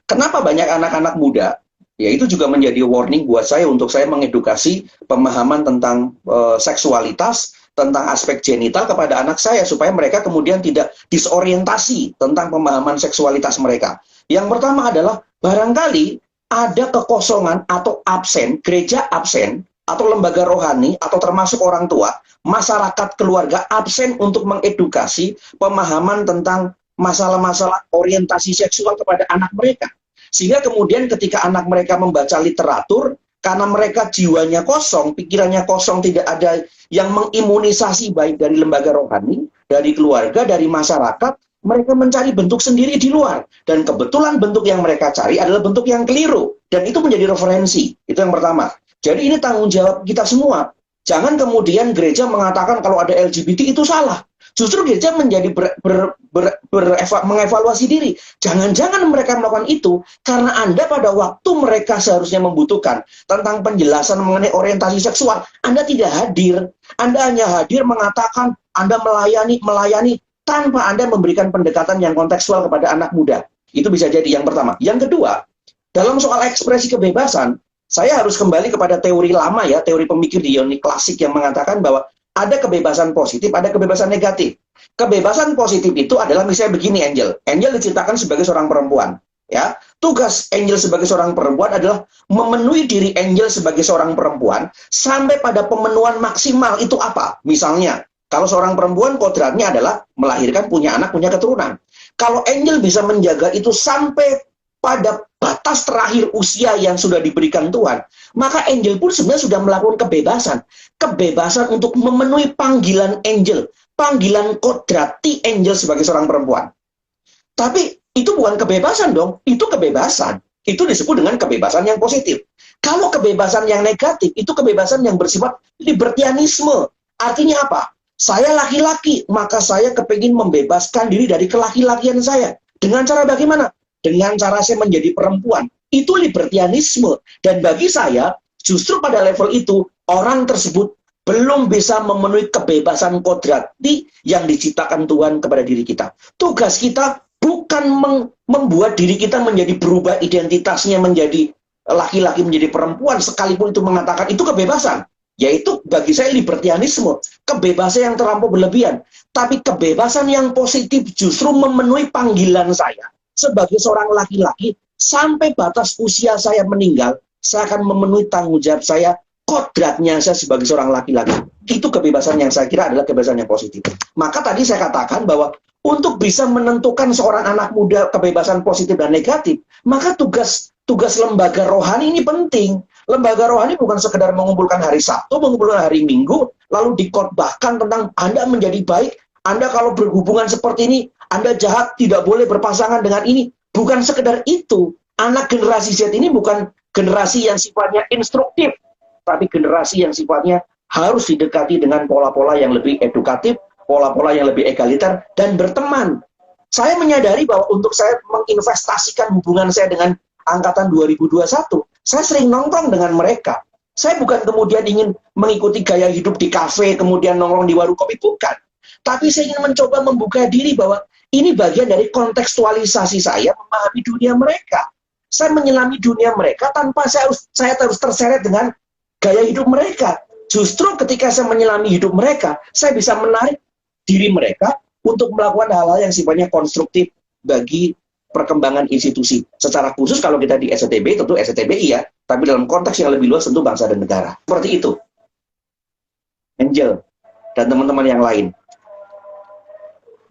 Kenapa banyak anak-anak muda, ya itu juga menjadi warning buat saya untuk saya mengedukasi pemahaman tentang seksualitas, tentang aspek genital kepada anak saya, supaya mereka kemudian tidak disorientasi tentang pemahaman seksualitas mereka. Yang pertama adalah, barangkali ada kekosongan atau absen, gereja absen, atau lembaga rohani, atau termasuk orang tua, masyarakat keluarga absen untuk mengedukasi pemahaman tentang masalah-masalah orientasi seksual kepada anak mereka. Sehingga kemudian ketika anak mereka membaca literatur, karena mereka jiwanya kosong, pikirannya kosong, tidak ada yang mengimunisasi baik dari lembaga rohani, dari keluarga, dari masyarakat, mereka mencari bentuk sendiri di luar. Dan kebetulan bentuk yang mereka cari adalah bentuk yang keliru. Dan itu menjadi referensi. Itu yang pertama. Jadi ini tanggung jawab kita semua. Jangan kemudian gereja mengatakan kalau ada LGBT itu salah. Justru gereja menjadi mengevaluasi diri. Jangan-jangan mereka melakukan itu karena Anda pada waktu mereka seharusnya membutuhkan tentang penjelasan mengenai orientasi seksual, Anda tidak hadir. Anda hanya hadir mengatakan Anda melayani tanpa Anda memberikan pendekatan yang kontekstual kepada anak muda. Itu bisa jadi yang pertama. Yang kedua, dalam soal ekspresi kebebasan, saya harus kembali kepada teori lama ya, teori pemikir di Yunani klasik yang mengatakan bahwa ada kebebasan positif, ada kebebasan negatif. Kebebasan positif itu adalah misalnya begini, Angel. Angel diciptakan sebagai seorang perempuan. Ya, tugas Angel sebagai seorang perempuan adalah memenuhi diri Angel sebagai seorang perempuan sampai pada pemenuhan maksimal. Itu apa? Misalnya, kalau seorang perempuan kodratnya adalah melahirkan, punya anak, punya keturunan. Kalau Angel bisa menjaga itu sampai pada batas terakhir usia yang sudah diberikan Tuhan, maka Angel pun sebenarnya sudah melakukan kebebasan. Kebebasan untuk memenuhi panggilan Angel, panggilan kodrati Angel sebagai seorang perempuan. Tapi itu bukan kebebasan dong, itu kebebasan. Itu disebut dengan kebebasan yang positif. Kalau kebebasan yang negatif, itu kebebasan yang bersifat libertianisme. Artinya apa? Saya laki-laki, maka saya kepingin membebaskan diri dari kelaki-lakian saya. Dengan cara bagaimana? Dengan cara saya menjadi perempuan. Itu libertianisme. Dan bagi saya, justru pada level itu, orang tersebut belum bisa memenuhi kebebasan kodrati yang diciptakan Tuhan kepada diri kita. Tugas kita bukan membuat diri kita menjadi berubah identitasnya menjadi laki-laki menjadi perempuan, sekalipun itu mengatakan itu kebebasan. Yaitu bagi saya libertianisme. Kebebasan yang terlampau berlebihan. Tapi kebebasan yang positif justru memenuhi panggilan saya sebagai seorang laki-laki, sampai batas usia saya meninggal, saya akan memenuhi tanggung jawab saya, kodratnya saya sebagai seorang laki-laki. Itu kebebasan yang saya kira adalah kebebasan yang positif. Maka tadi saya katakan bahwa Untuk bisa menentukan seorang anak muda kebebasan positif dan negatif, maka tugas lembaga rohani ini penting. Lembaga rohani bukan sekedar mengumpulkan hari Sabtu, mengumpulkan hari Minggu, lalu dikhotbahkan tentang Anda menjadi baik, Anda kalau berhubungan seperti ini, Anda jahat, tidak boleh berpasangan dengan ini. Bukan sekedar itu. Anak generasi Z ini bukan generasi yang sifatnya instruktif, tapi generasi yang sifatnya harus didekati dengan pola-pola yang lebih edukatif, pola-pola yang lebih egaliter, dan berteman. Saya menyadari bahwa untuk saya menginvestasikan hubungan saya dengan angkatan 2021, saya sering nongkrong dengan mereka. Saya bukan kemudian ingin mengikuti gaya hidup di kafe, kemudian nongkrong di warung kopi, bukan. Tapi saya ingin mencoba membuka diri bahwa ini bagian dari kontekstualisasi saya memahami dunia mereka. Saya menyelami dunia mereka tanpa saya harus terseret dengan gaya hidup mereka. Justru ketika saya menyelami hidup mereka, saya bisa menarik diri mereka untuk melakukan hal-hal yang sifatnya konstruktif bagi perkembangan institusi. Secara khusus kalau kita di SCTB, tentu SCTBI ya, tapi dalam konteks yang lebih luas tentu bangsa dan negara. Seperti itu. Angel dan teman-teman yang lain.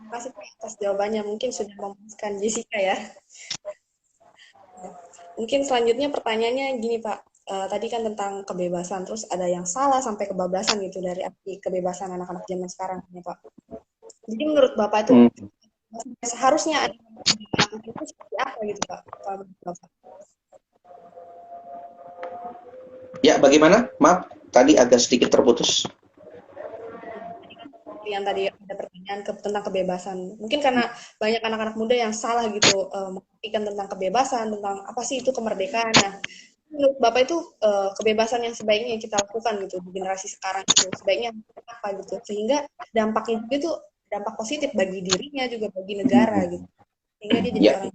Terima kasih Pak atas jawabannya. Mungkin sudah memuaskan Jessica ya. Mungkin selanjutnya pertanyaannya gini Pak. Tadi kan tentang kebebasan, terus ada yang salah sampai kebablasan gitu dari arti kebebasan anak-anak zaman sekarang ya Pak. Jadi menurut Bapak itu seharusnya ada itu seperti apa gitu Pak? Bapak? Ya, bagaimana? Maaf, tadi agak sedikit terputus. Yang tadi ada pertanyaan tentang kebebasan. Mungkin karena banyak anak-anak muda yang salah gitu mengartikan tentang kebebasan, tentang apa sih itu kemerdekaan. Nah, menurut Bapak itu kebebasan yang sebaiknya kita lakukan gitu di generasi sekarang itu sebaiknya apa gitu sehingga dampaknya juga itu dampak positif bagi dirinya juga bagi negara gitu sehingga dia jadi orang.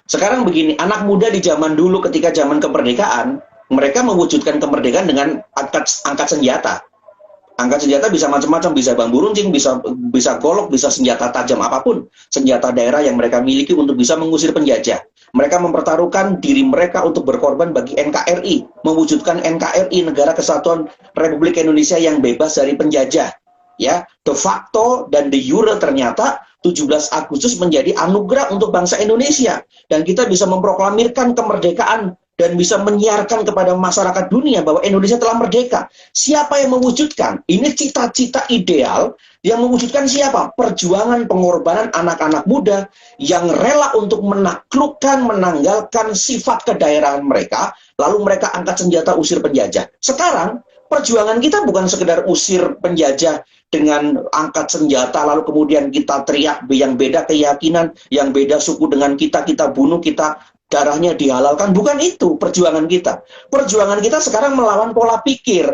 Sekarang begini, anak muda di zaman dulu ketika zaman kemerdekaan, mereka mewujudkan kemerdekaan dengan angkat senjata. Angkat senjata bisa macam-macam, bisa bambu runcing, bisa golok, bisa senjata tajam apapun, senjata daerah yang mereka miliki untuk bisa mengusir penjajah. Mereka mempertaruhkan diri mereka untuk berkorban bagi NKRI, mewujudkan NKRI, Negara Kesatuan Republik Indonesia yang bebas dari penjajah. Ya, de facto dan de jure ternyata 17 Agustus menjadi anugerah untuk bangsa Indonesia dan kita bisa memproklamirkan kemerdekaan dan bisa menyiarkan kepada masyarakat dunia bahwa Indonesia telah merdeka. Siapa yang mewujudkan? Ini cita-cita ideal yang mewujudkan siapa? Perjuangan pengorbanan anak-anak muda yang rela untuk menaklukkan, menanggalkan sifat kedaerahan mereka, lalu mereka angkat senjata usir penjajah. Sekarang, perjuangan kita bukan sekedar usir penjajah dengan angkat senjata, lalu kemudian kita teriak yang beda keyakinan, yang beda suku dengan kita bunuh, kita darahnya dihalalkan. Bukan itu perjuangan kita. Perjuangan kita sekarang melawan pola pikir.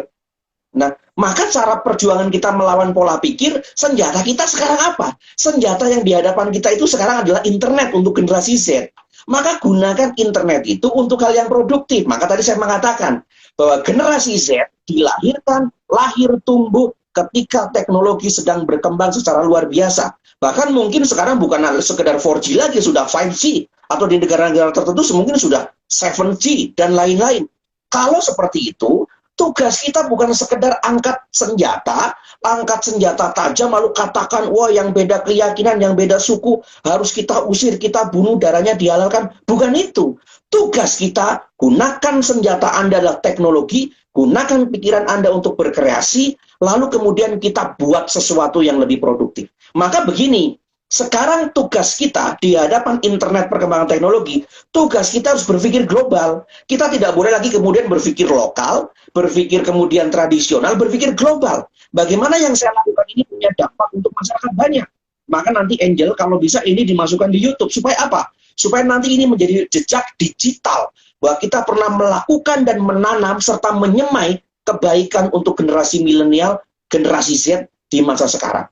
Nah, maka cara perjuangan kita melawan pola pikir, senjata kita sekarang apa? Senjata yang di hadapan kita itu sekarang adalah internet untuk generasi Z. Maka gunakan internet itu untuk hal yang produktif. Maka tadi saya mengatakan bahwa generasi Z dilahirkan, lahir, tumbuh ketika teknologi sedang berkembang secara luar biasa. Bahkan mungkin sekarang bukan sekedar 4G lagi, sudah 5G. Atau di negara-negara tertentu mungkin sudah 7G dan lain-lain. Kalau seperti itu, tugas kita bukan sekedar angkat senjata tajam lalu katakan, wah yang beda keyakinan, yang beda suku, harus kita usir, kita bunuh, darahnya dihalalkan. Bukan itu. Tugas kita, gunakan senjata Anda adalah teknologi, gunakan pikiran Anda untuk berkreasi, lalu kemudian kita buat sesuatu yang lebih produktif. Maka begini, sekarang tugas kita di hadapan internet perkembangan teknologi, tugas kita harus berpikir global. Kita tidak boleh lagi kemudian berpikir lokal, berpikir kemudian tradisional, berpikir global. Bagaimana yang saya lakukan ini punya dampak untuk masyarakat banyak. Maka nanti Angel kalau bisa ini dimasukkan di YouTube. Supaya apa? Supaya nanti ini menjadi jejak digital. Bahwa kita pernah melakukan dan menanam serta menyemai kebaikan untuk generasi milenial, generasi Z di masa sekarang.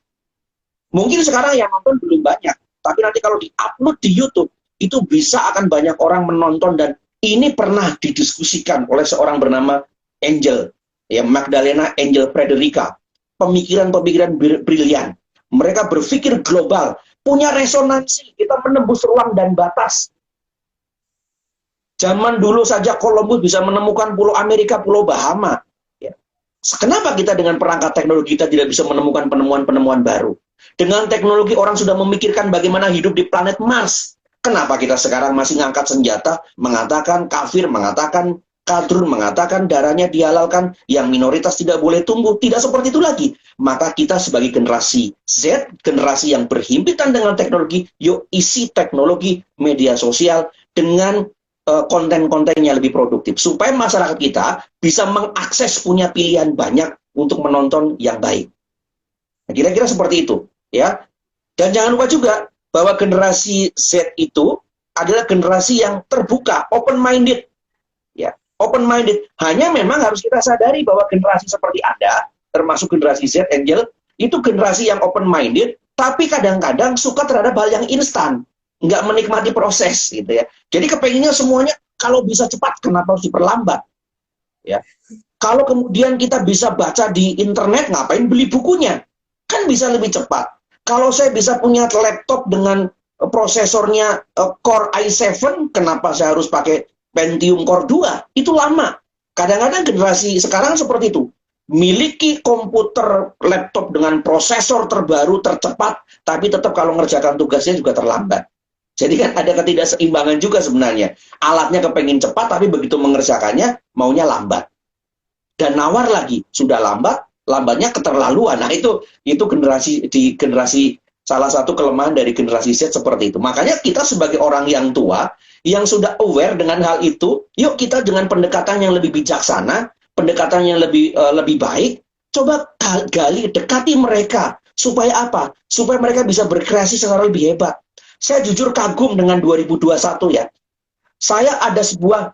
Mungkin sekarang yang nonton belum banyak, tapi nanti kalau di-upload di YouTube, itu bisa akan banyak orang menonton dan ini pernah didiskusikan oleh seorang bernama Angel, ya Magdalena Angel Frederica. Pemikiran-pemikiran brilian. Mereka berpikir global, punya resonansi, kita menembus ruang dan batas. Zaman dulu saja Columbus bisa menemukan pulau Amerika, pulau Bahama. Ya. Kenapa kita dengan perangkat teknologi kita tidak bisa menemukan penemuan-penemuan baru? Dengan teknologi orang sudah memikirkan bagaimana hidup di planet Mars. Kenapa kita sekarang masih ngangkat senjata, mengatakan kafir, mengatakan kadrun, mengatakan darahnya dihalalkan, yang minoritas tidak boleh tumbuh? Tidak seperti itu lagi. Maka kita sebagai generasi Z, generasi yang berhimpitan dengan teknologi, yuk isi teknologi media sosial dengan konten-konten yang lebih produktif. Supaya masyarakat kita bisa mengakses, punya pilihan banyak untuk menonton yang baik. Nah, kira-kira seperti itu. Ya. Dan jangan lupa juga bahwa generasi Z itu adalah generasi yang terbuka, open-minded. Ya, open-minded. Hanya memang harus kita sadari bahwa generasi seperti Anda, termasuk generasi Z, Angel, itu generasi yang open-minded, tapi kadang-kadang suka terhadap hal yang instan. Nggak menikmati proses, gitu ya. Jadi kepengennya semuanya kalau bisa cepat, kenapa harus diperlambat? Ya. Kalau kemudian kita bisa baca di internet, ngapain beli bukunya? Kan bisa lebih cepat. Kalau saya bisa punya laptop dengan prosesornya Core i7, kenapa saya harus pakai Pentium Core 2? Itu lama. Kadang-kadang generasi sekarang seperti itu. Miliki komputer laptop dengan prosesor terbaru, tercepat, tapi tetap kalau mengerjakan tugasnya juga terlambat. Jadi kan ada ketidakseimbangan juga sebenarnya. Alatnya kepengen cepat, tapi begitu mengerjakannya, maunya lambat. Dan nawar lagi, sudah lambat, lambatnya keterlaluan. Nah, itu generasi salah satu kelemahan dari generasi Z seperti itu. Makanya kita sebagai orang yang tua yang sudah aware dengan hal itu, yuk kita dengan pendekatan yang lebih bijaksana, pendekatan yang lebih baik, coba gali, dekati mereka. Supaya apa? Supaya mereka bisa berkreasi secara lebih hebat. Saya jujur kagum dengan 2021 ya. Saya ada sebuah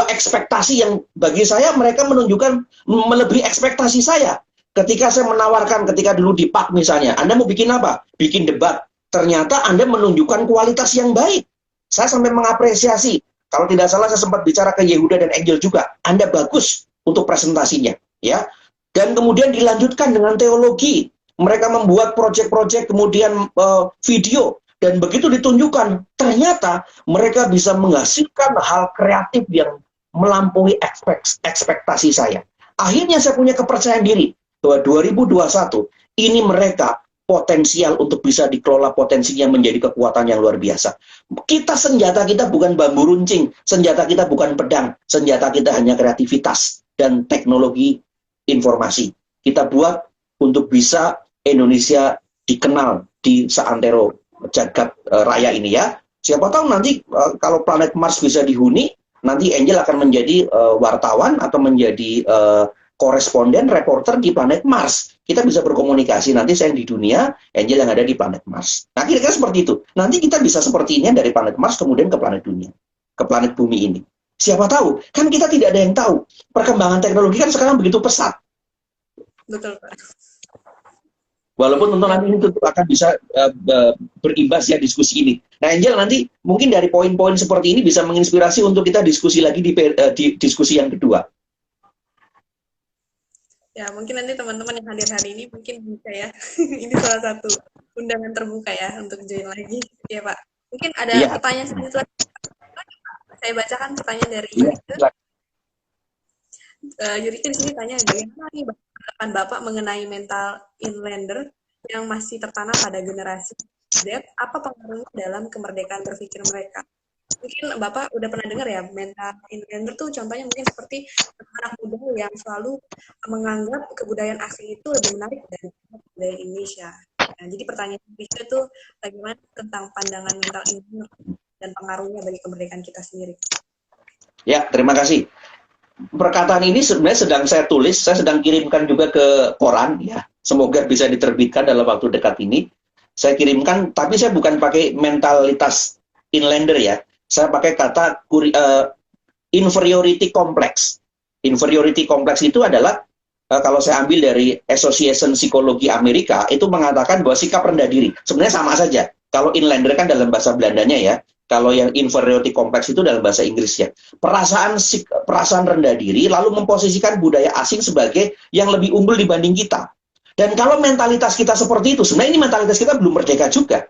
ekspektasi yang bagi saya mereka menunjukkan melebihi ekspektasi saya. Ketika saya menawarkan, ketika dulu di PAK misalnya, Anda mau bikin apa? Bikin debat. Ternyata Anda menunjukkan kualitas yang baik. Saya sampai mengapresiasi. Kalau tidak salah saya sempat bicara ke Yehuda dan Angel juga. Anda bagus untuk presentasinya, ya. Dan kemudian dilanjutkan dengan teologi. Mereka membuat proyek-proyek, kemudian video. Dan begitu ditunjukkan, ternyata mereka bisa menghasilkan hal kreatif yang melampaui ekspektasi saya. Akhirnya saya punya kepercayaan diri bahwa 2021 ini mereka potensial untuk bisa dikelola potensinya menjadi kekuatan yang luar biasa. Senjata kita bukan bambu runcing, senjata kita bukan pedang, senjata kita hanya kreativitas dan teknologi informasi. Kita buat untuk bisa Indonesia dikenal di seantero jagat raya ini ya. Siapa tahu nanti kalau planet Mars bisa dihuni, nanti Angel akan menjadi wartawan atau menjadi koresponden, reporter di planet Mars. Kita bisa berkomunikasi, nanti saya di dunia, Angel yang ada di planet Mars. Nah, kira-kira seperti itu. Nanti kita bisa sepertinya dari planet Mars kemudian ke planet dunia, ke planet bumi ini. Siapa tahu, kan kita tidak ada yang tahu. Perkembangan teknologi kan sekarang begitu pesat. Betul, Pak. Walaupun tentu nanti ini tentu akan bisa berimbas ya diskusi ini. Nah, Angel nanti mungkin dari poin-poin seperti ini bisa menginspirasi untuk kita diskusi lagi di diskusi yang kedua. Ya, mungkin nanti teman-teman yang hadir hari ini mungkin bisa ya. Ini salah satu undangan terbuka ya untuk join lagi. Ya, Pak. Mungkin ada pertanyaan selanjutnya. Saya bacakan pertanyaan dari Yurika. Yurika di sini tanya, bagaimana nih tanggapan Bapak mengenai mental inlander yang masih tertanam pada generasi Z? Apa pengaruhnya dalam kemerdekaan berpikir mereka? Mungkin Bapak udah pernah dengar ya, mental inlander tuh contohnya mungkin seperti anak muda yang selalu menganggap kebudayaan asing itu lebih menarik dari budaya Indonesia. Nah, jadi pertanyaan itu bagaimana tentang pandangan mental inlander dan pengaruhnya bagi kemerdekaan kita sendiri? Ya, terima kasih. Perkataan ini sebenarnya sedang saya tulis, saya sedang kirimkan juga ke koran ya. Semoga bisa diterbitkan dalam waktu dekat ini. Saya kirimkan, tapi saya bukan pakai mentalitas inlander ya. Saya pakai kata inferiority complex. Inferiority complex itu adalah kalau saya ambil dari Association Psikologi Amerika, itu mengatakan bahwa sikap rendah diri. Sebenarnya sama saja. Kalau inlander kan dalam bahasa Belandanya ya. Kalau yang inferiority complex itu dalam bahasa Inggrisnya. Perasaan rendah diri, lalu memposisikan budaya asing sebagai yang lebih unggul dibanding kita. Dan kalau mentalitas kita seperti itu, sebenarnya ini mentalitas kita belum merdeka juga.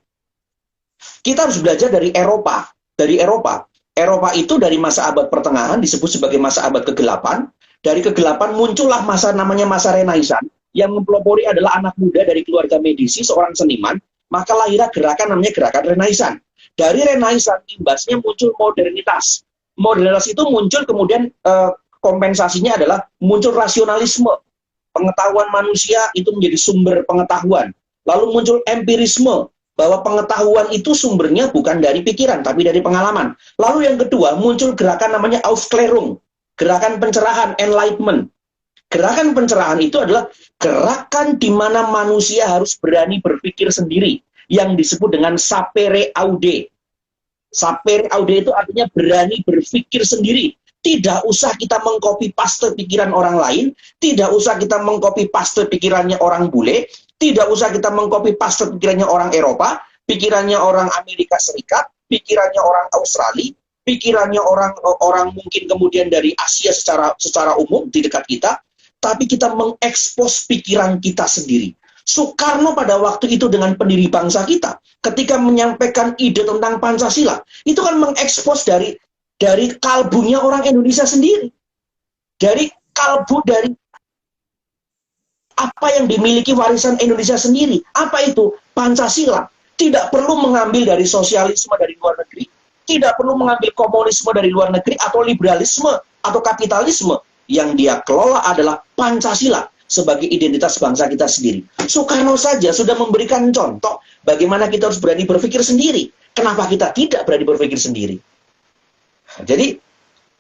Kita harus belajar dari Eropa. Eropa itu dari masa abad pertengahan disebut sebagai masa abad kegelapan. Dari kegelapan muncullah namanya masa Renaissance. yang mempelopori adalah anak muda dari keluarga medisi, seorang seniman, maka lahirlah gerakan namanya gerakan Renaissance. Dari Renaissance imbasnya muncul modernitas. Modernitas itu muncul kemudian kompensasinya adalah muncul rasionalisme. Pengetahuan manusia itu menjadi sumber pengetahuan. Lalu muncul empirisme, bahwa pengetahuan itu sumbernya bukan dari pikiran, tapi dari pengalaman. Lalu yang kedua, muncul gerakan namanya Aufklärung, gerakan pencerahan, enlightenment. Gerakan pencerahan itu adalah gerakan di mana manusia harus berani berpikir sendiri, yang disebut dengan sapere aude. Sapere aude itu artinya berani berpikir sendiri. Tidak usah kita mengcopy paste pikiran orang lain, tidak usah kita mengcopy paste pikirannya orang bule, tidak usah kita mengcopy paste pikirannya orang Eropa, pikirannya orang Amerika Serikat, pikirannya orang Australia, pikirannya orang mungkin kemudian dari Asia secara umum di dekat kita, tapi kita mengekspos pikiran kita sendiri. Soekarno pada waktu itu dengan pendiri bangsa kita, ketika menyampaikan ide tentang Pancasila, itu kan mengekspos dari kalbunya orang Indonesia sendiri. Dari kalbu, dari apa yang dimiliki warisan Indonesia sendiri. Apa itu? Pancasila. Tidak perlu mengambil dari sosialisme dari luar negeri, tidak perlu mengambil komunisme dari luar negeri, atau liberalisme, atau kapitalisme. Yang dia kelola adalah Pancasila sebagai identitas bangsa kita sendiri. Soekarno saja sudah memberikan contoh bagaimana kita harus berani berpikir sendiri. Kenapa kita tidak berani berpikir sendiri? Jadi,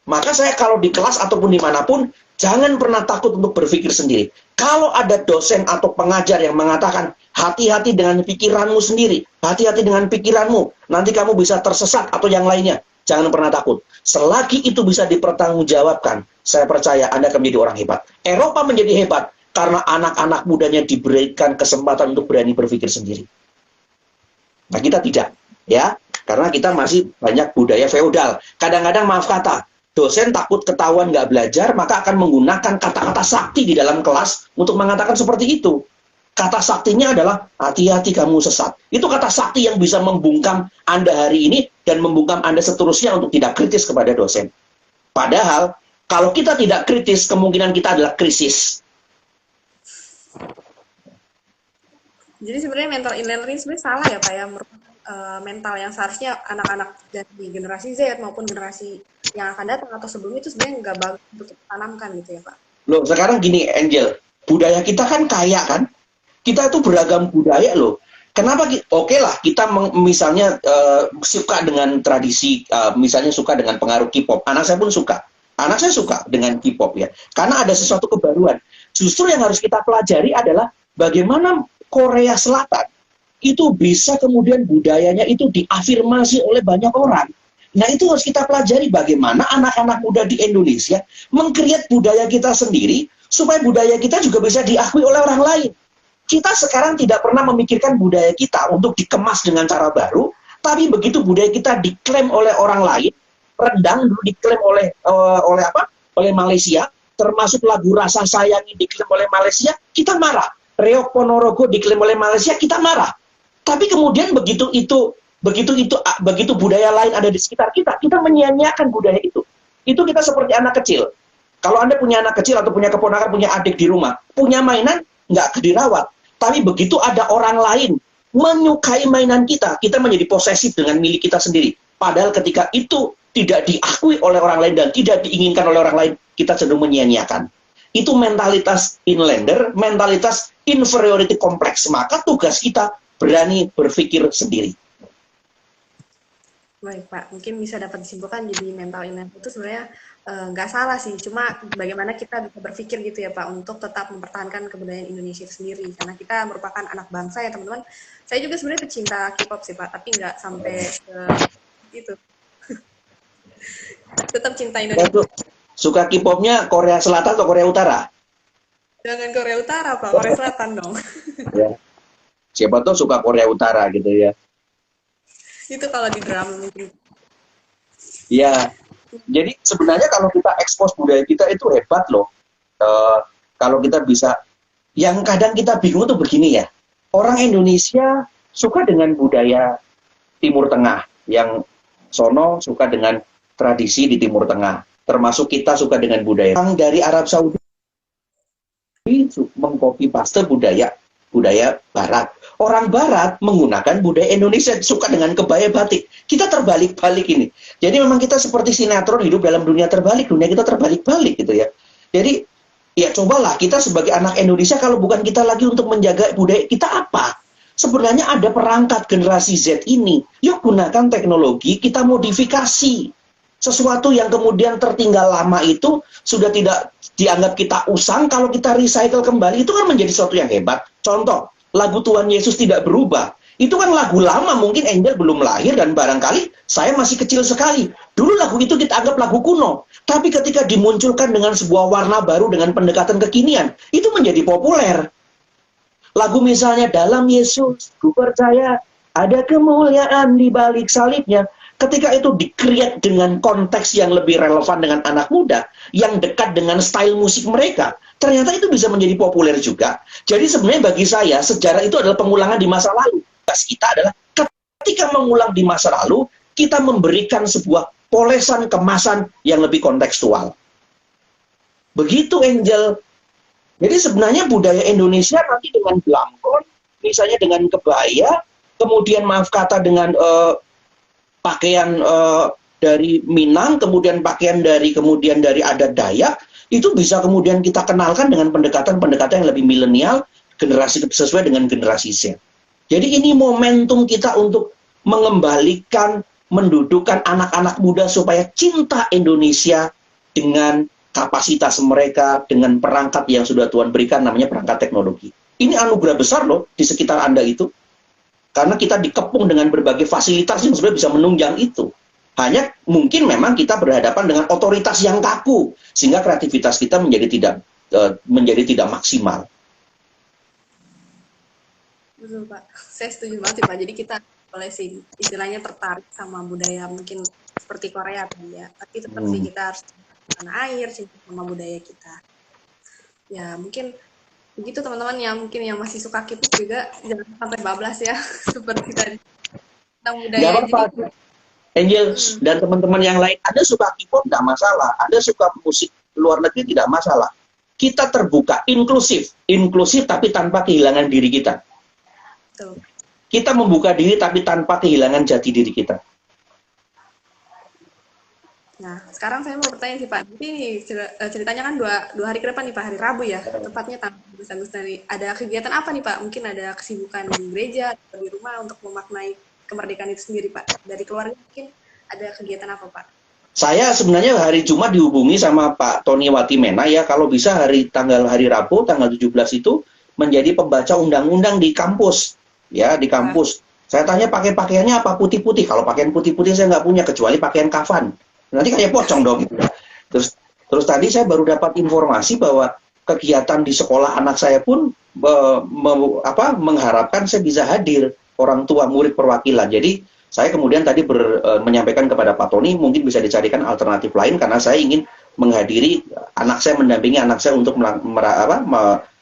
maka saya kalau di kelas ataupun dimanapun, jangan pernah takut untuk berpikir sendiri. Kalau ada dosen atau pengajar yang mengatakan, hati-hati dengan pikiranmu sendiri, hati-hati dengan pikiranmu, nanti kamu bisa tersesat atau yang lainnya. Jangan pernah takut. Selagi itu bisa dipertanggungjawabkan, saya percaya Anda akan menjadi orang hebat. Eropa menjadi hebat karena anak-anak mudanya diberikan kesempatan untuk berani berpikir sendiri. Nah, kita tidak, ya, karena kita masih banyak budaya feodal. Kadang-kadang, maaf kata, dosen takut ketahuan nggak belajar, maka akan menggunakan kata-kata sakti di dalam kelas untuk mengatakan seperti itu. Kata saktinya adalah, hati-hati kamu sesat. Itu kata sakti yang bisa membungkam Anda hari ini dan membungkam Anda seterusnya untuk tidak kritis kepada dosen. Padahal, kalau kita tidak kritis, kemungkinan kita adalah krisis. Jadi sebenarnya mental inline ini sebenarnya salah ya Pak ya, mental yang seharusnya anak-anak dari generasi Z maupun generasi yang akan datang atau sebelumnya itu sebenarnya nggak bagus untuk ditanamkan gitu ya Pak. Loh, sekarang gini Angel, budaya kita kan kaya kan? Kita tuh beragam budaya loh. Kenapa? Oke lah, kita misalnya suka dengan tradisi, misalnya suka dengan pengaruh K-pop. Anak saya pun suka. Anak saya suka dengan K-pop ya. Karena ada sesuatu kebaruan. Justru yang harus kita pelajari adalah bagaimana Korea Selatan itu bisa kemudian budayanya itu diafirmasi oleh banyak orang. Nah, itu harus kita pelajari bagaimana anak-anak muda di Indonesia mengkreat budaya kita sendiri supaya budaya kita juga bisa diakui oleh orang lain. Kita sekarang tidak pernah memikirkan budaya kita untuk dikemas dengan cara baru, tapi begitu budaya kita diklaim oleh orang lain, rendang dulu diklaim oleh Malaysia, termasuk lagu Rasa Sayangi diklaim oleh Malaysia, kita marah. Reok Ponorogo diklaim oleh Malaysia, kita marah. Tapi kemudian begitu budaya lain ada di sekitar kita menyia-nyiakan budaya itu. Itu kita seperti anak kecil. Kalau Anda punya anak kecil atau punya keponakan, punya adik di rumah, punya mainan, nggak dirawat. Tapi begitu ada orang lain menyukai mainan kita menjadi posesif dengan milik kita sendiri. Padahal ketika itu tidak diakui oleh orang lain dan tidak diinginkan oleh orang lain, kita cenderung menyia-nyiakan. Itu mentalitas inlander, mentalitas inferiority complex. Maka tugas kita berani berpikir sendiri. Baik Pak, mungkin bisa dapat disimpulkan jadi mental inline itu sebenarnya nggak salah sih, cuma bagaimana kita bisa berpikir gitu ya Pak untuk tetap mempertahankan kebudayaan Indonesia itu sendiri, karena kita merupakan anak bangsa ya teman-teman. Saya juga sebenarnya pecinta K-pop sih Pak, tapi nggak sampai itu. Tetap cinta Indonesia. Suka K-popnya Korea Selatan atau Korea Utara? Jangan Korea Utara Pak, Korea Selatan dong. Ya. Siapa tuh suka Korea Utara gitu ya. Itu kalau di drama mungkin. Ya, jadi sebenarnya kalau kita ekspos budaya kita itu hebat loh. Kalau kita bisa, yang kadang kita bingung tuh begini ya. Orang Indonesia suka dengan budaya Timur Tengah, yang sono suka dengan tradisi di Timur Tengah. Termasuk kita suka dengan budaya. Orang dari Arab Saudi mengcopy paste budaya Barat. Orang Barat menggunakan budaya Indonesia, suka dengan kebaya batik. Kita terbalik-balik ini. Jadi memang kita seperti sinetron hidup dalam dunia terbalik, dunia kita terbalik-balik gitu ya. Jadi ya cobalah kita sebagai anak Indonesia, kalau bukan kita lagi untuk menjaga budaya kita apa? Sebenarnya ada perangkat generasi Z ini. Yuk gunakan teknologi, kita modifikasi. Sesuatu yang kemudian tertinggal lama itu sudah tidak dianggap kita usang, kalau kita recycle kembali itu kan menjadi sesuatu yang hebat. Contoh, lagu Tuhan Yesus tidak berubah. Itu kan lagu lama, mungkin Angel belum lahir dan barangkali saya masih kecil sekali. Dulu lagu itu kita anggap lagu kuno. Tapi ketika dimunculkan dengan sebuah warna baru dengan pendekatan kekinian, itu menjadi populer. Lagu misalnya Dalam Yesus ku percaya ada kemuliaan di balik salibnya. Ketika itu di-create dengan konteks yang lebih relevan dengan anak muda, yang dekat dengan style musik mereka, ternyata itu bisa menjadi populer juga. Jadi sebenarnya bagi saya, sejarah itu adalah pengulangan di masa lalu. Tugas kita adalah ketika mengulang di masa lalu, kita memberikan sebuah polesan kemasan yang lebih kontekstual. Begitu Angel. Jadi sebenarnya budaya Indonesia nanti dengan belangkon, misalnya dengan kebaya, kemudian maaf kata dengan pakaian dari Minang, kemudian pakaian dari adat Dayak, itu bisa kemudian kita kenalkan dengan pendekatan-pendekatan yang lebih milenial, generasi sesuai dengan generasi Z. Jadi ini momentum kita untuk mengembalikan, mendudukkan anak-anak muda supaya cinta Indonesia dengan kapasitas mereka, dengan perangkat yang sudah Tuhan berikan, namanya perangkat teknologi. Ini anugerah besar loh di sekitar Anda itu. Karena kita dikepung dengan berbagai fasilitas yang sebenarnya bisa menunjang itu. Hanya mungkin memang kita berhadapan dengan otoritas yang kaku, sehingga kreativitas kita menjadi tidak maksimal. Betul Pak, saya setuju banget sih Pak. Jadi kita boleh sih istilahnya tertarik sama budaya mungkin seperti Korea tadi ya. Tapi tetap sih kita harus tanah air, cinta sama budaya kita. Ya mungkin begitu teman-teman yang masih suka K-pop juga jangan sampai bablas ya seperti tadi tentang budaya. Gak apa-apa. Jadi, Angel dan teman-teman yang lain, Anda suka K-pop tidak masalah, Anda suka musik luar negeri tidak masalah. Kita terbuka, inklusif tapi tanpa kehilangan diri kita. Betul. Kita membuka diri tapi tanpa kehilangan jati diri kita. Nah, sekarang saya mau bertanya sih Pak. Ini ceritanya kan dua hari ke depan nih Pak, hari Rabu ya, tepatnya tanggal 12 Agustus nih. Ada kegiatan apa nih Pak? Mungkin ada kesibukan di gereja atau di rumah untuk memaknai kemerdekaan itu sendiri Pak. Dari keluarga mungkin ada kegiatan apa Pak? Saya sebenarnya hari Jumat dihubungi sama Pak Tony Watimena ya, kalau bisa hari Rabu tanggal 17 itu menjadi pembaca undang-undang di kampus. Ya, di kampus. Saya tanya pakai pakaiannya apa? Putih-putih. Kalau pakaian putih-putih saya nggak punya, kecuali pakaian kafan. Nanti kayak pocong dong. Gitu. Terus tadi saya baru dapat informasi bahwa kegiatan di sekolah anak saya pun mengharapkan saya bisa hadir, orang tua murid perwakilan. Jadi saya kemudian tadi menyampaikan kepada Pak Tony mungkin bisa dicarikan alternatif lain, karena saya ingin menghadiri anak saya, mendampingi anak saya untuk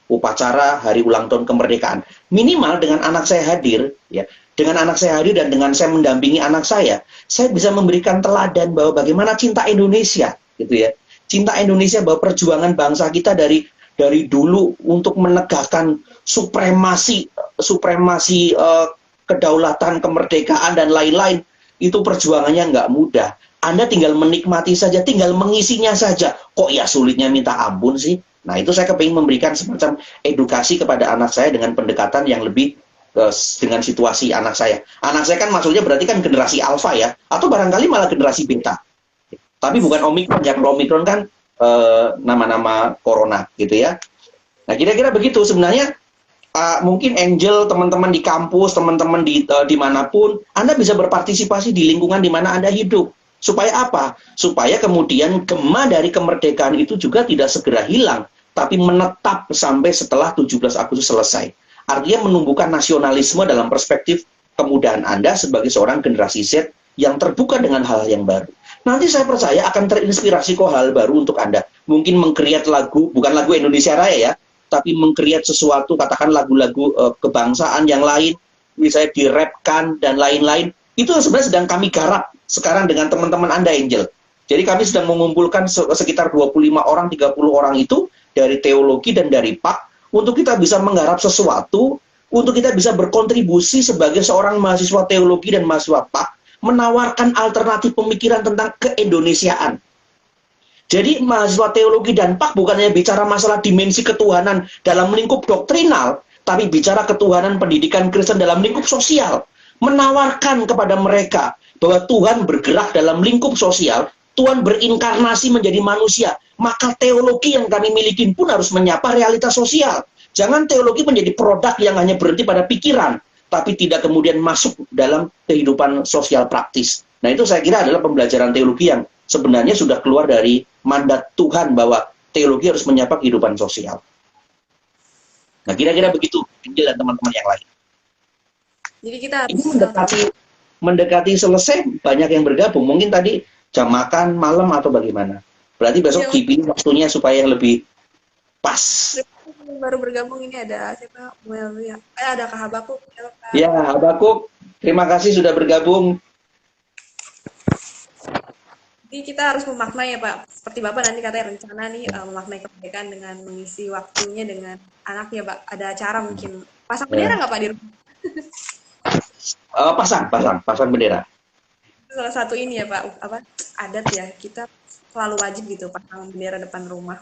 upacara hari ulang tahun kemerdekaan. Minimal dengan anak saya hadir, ya. Dengan anak saya hadir dan dengan saya mendampingi anak saya bisa memberikan teladan bahwa bagaimana cinta Indonesia, gitu ya. Cinta Indonesia, bahwa perjuangan bangsa kita dari dulu untuk menegakkan supremasi kedaulatan, kemerdekaan dan lain-lain, itu perjuangannya nggak mudah. Anda tinggal menikmati saja, tinggal mengisinya saja. Kok ya sulitnya minta ampun sih? Nah, itu saya kepingin memberikan semacam edukasi kepada anak saya dengan pendekatan yang lebih dengan situasi anak saya. Anak saya kan maksudnya berarti kan generasi alfa ya, atau barangkali malah generasi beta. Tapi bukan omikron ya, kalau omikron kan nama-nama corona gitu ya. Nah, kira-kira begitu sebenarnya. Mungkin Angel, teman-teman di kampus, teman-teman dimanapun, Anda bisa berpartisipasi di lingkungan di mana Anda hidup. Supaya apa? Supaya kemudian gema dari kemerdekaan itu juga tidak segera hilang, tapi menetap sampai setelah 17 Agustus selesai. Artinya menumbuhkan nasionalisme dalam perspektif kemudaan Anda sebagai seorang generasi Z yang terbuka dengan hal yang baru. Nanti saya percaya akan terinspirasi kok hal baru untuk Anda. Mungkin mengkreat lagu, bukan lagu Indonesia Raya ya, tapi mengkreat sesuatu, katakan lagu-lagu kebangsaan yang lain, misalnya dirapkan dan lain-lain. Itu sebenarnya sedang kami garap sekarang dengan teman-teman Anda, Angel. Jadi kami sedang mengumpulkan sekitar 25 orang, 30 orang itu, dari teologi dan dari Pak, untuk kita bisa menggarap sesuatu, untuk kita bisa berkontribusi sebagai seorang mahasiswa teologi dan mahasiswa Pak, menawarkan alternatif pemikiran tentang keindonesiaan. Jadi mahasiswa teologi dan Pak bukannya bicara masalah dimensi ketuhanan dalam lingkup doktrinal, tapi bicara ketuhanan pendidikan Kristen dalam lingkup sosial. Menawarkan kepada mereka bahwa Tuhan bergerak dalam lingkup sosial, Tuhan berinkarnasi menjadi manusia. Maka teologi yang kami miliki pun harus menyapa realitas sosial. Jangan teologi menjadi produk yang hanya berhenti pada pikiran, tapi tidak kemudian masuk dalam kehidupan sosial praktis. Nah, itu saya kira adalah pembelajaran teologi yang sebenarnya sudah keluar dari mandat Tuhan bahwa teologi harus menyapa kehidupan sosial. Nah, kira-kira begitu, Injil dan teman-teman yang lain. Jadi kita ini mendekati selesai, banyak yang bergabung. Mungkin tadi jam makan malam atau bagaimana? Berarti besok dipilih waktunya supaya lebih pas. Baru bergabung ini ada siapa? Ada Kak Habakuk. Ya, Habakuk, terima kasih sudah bergabung. Jadi kita harus memaknai ya Pak, seperti Bapak nanti katanya rencana nih memaknai kemerdekaan dengan mengisi waktunya dengan anaknya Pak. Ada acara mungkin pasang bendera nggak Pak di rumah? Pasang bendera. Salah satu ini ya Pak, adat ya, kita selalu wajib gitu pasang bendera depan rumah.